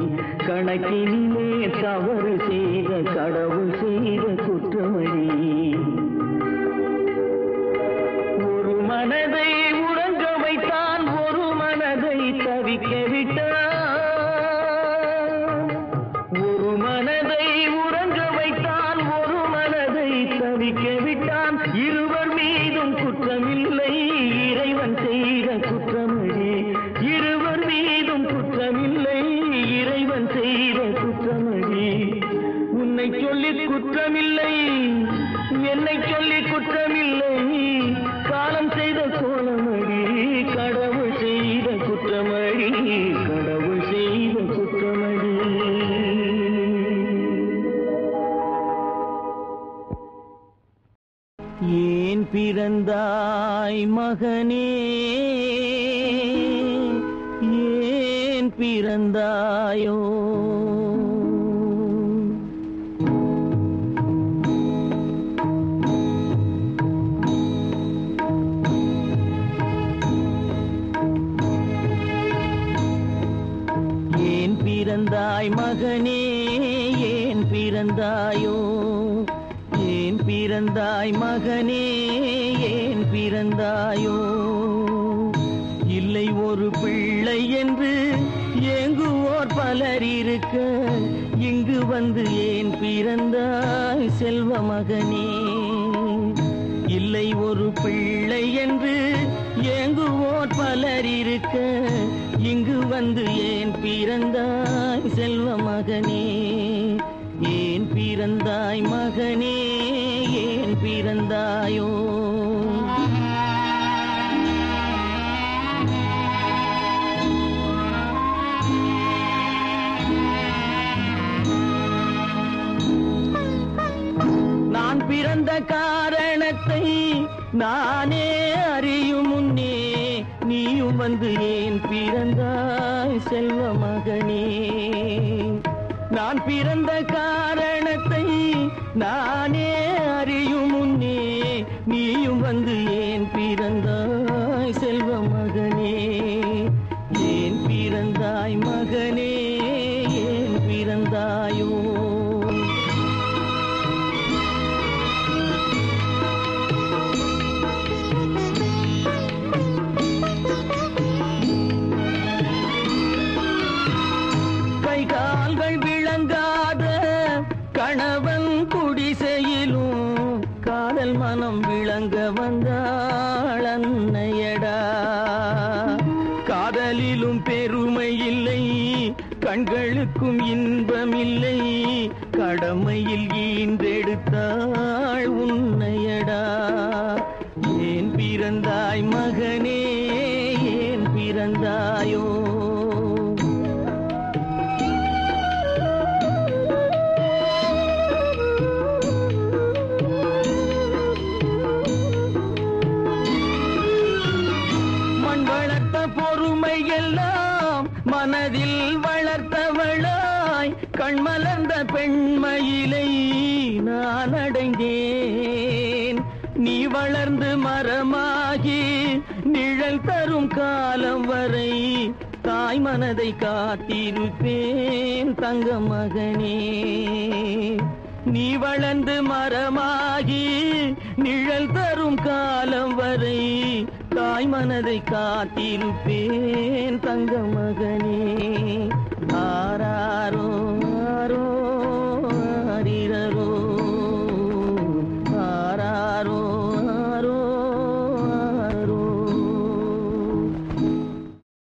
கணக்கினிலே தவறு செய்த கடவுள் செய்த குற்றமடி. ஒரு மனதை உறங்க வைத்தான், ஒரு மனதை தவிக்க விட்டான். ஒரு மனதை உறங்க வைத்தான், ஒரு மனதை தவிக்க விட்டான். இருவர் மீதும் குற்றமில்லை, இறைவன் செய்த குற்றமடி. இருவர் மீதும் குற்றமில்லை, இறைவன் செய்த குற்றமடி. உன்னை சொல்லி குற்றமில்லை, என்னை சொல்லி குற்றமில்லை. காலம் செய்த கோலமடி, கடவுள் செய்த குற்றமடி, கடவுள் செய்த குற்றமடி. ஏன் பிறந்தாய் மகனே, ஏன் பிறந்தாயோ? ஏன் பிறந்தாய் மகனே, ஏன் பிறந்தாயோ? ஏன் பிறந்தாய் மகனே, ஏன் பிறந்தாயோ? இல்லை ஒரு பிள்ளை என்று ஏங்குவோர் பலர் இருக்க, இங்கு வந்து ஏன் பிறந்தாய் செல்வ மகனே? இல்லை ஒரு பிள்ளை என்று ஏங்குவோர் பலர் இருக்க, இங்கு வந்து ஏன் பிறந்தாய் செல்வ மகனே? ஏன் பிறந்தாய் மகனே, ஏன் பிறந்தாயோ? நான் பிறந்த காரணத்தை நானே அறியும் முன்னே, வந்து ஏன் பிறந்தாய் செல்வ மகனே? நான் பிறந்த காரணத்தை நானே அறியும் முன்னே நீயும் வந்து ஏன் பிறந்தாய் செல்வ மகனே? ஏன் பிறந்தாய் மகனே, ஏன் பிறந்தாயோ? கை கால்கள் விளங்காத கணவன் குடிசையிலும் காதல் மனம் விளங்க வந்தாள் அன்னையடா. காதலிலும் பெருமை இல்லை, கண்களுக்கும் இன்பமில்லை, கடமையில் ஈன்றெடுத்தாள் உன்னையடா. ஏன் பிறந்தாய் மகனே, ஏன் பிறந்தாயோ? பொறுமை எல்லாம் மனதில் வளர்த்தவளாய் கண்மலர்ந்த பெண்மயிலை நான் அடைந்தேன். நீ வளர்ந்து மரமாகி நிழல் தரும் காலம் வரை தாய் மனதை காத்திருப்பேன் தங்க மகனே. நீ வளர்ந்து மரமாகி நிழல் தரும் காலம் வரை தாய் மனதை காத்திருப்பேன் தங்க மகனே. ஆராரோ ஆரோ ஆரிரரோ, ஆராரோ ஆரோ ஆரோ.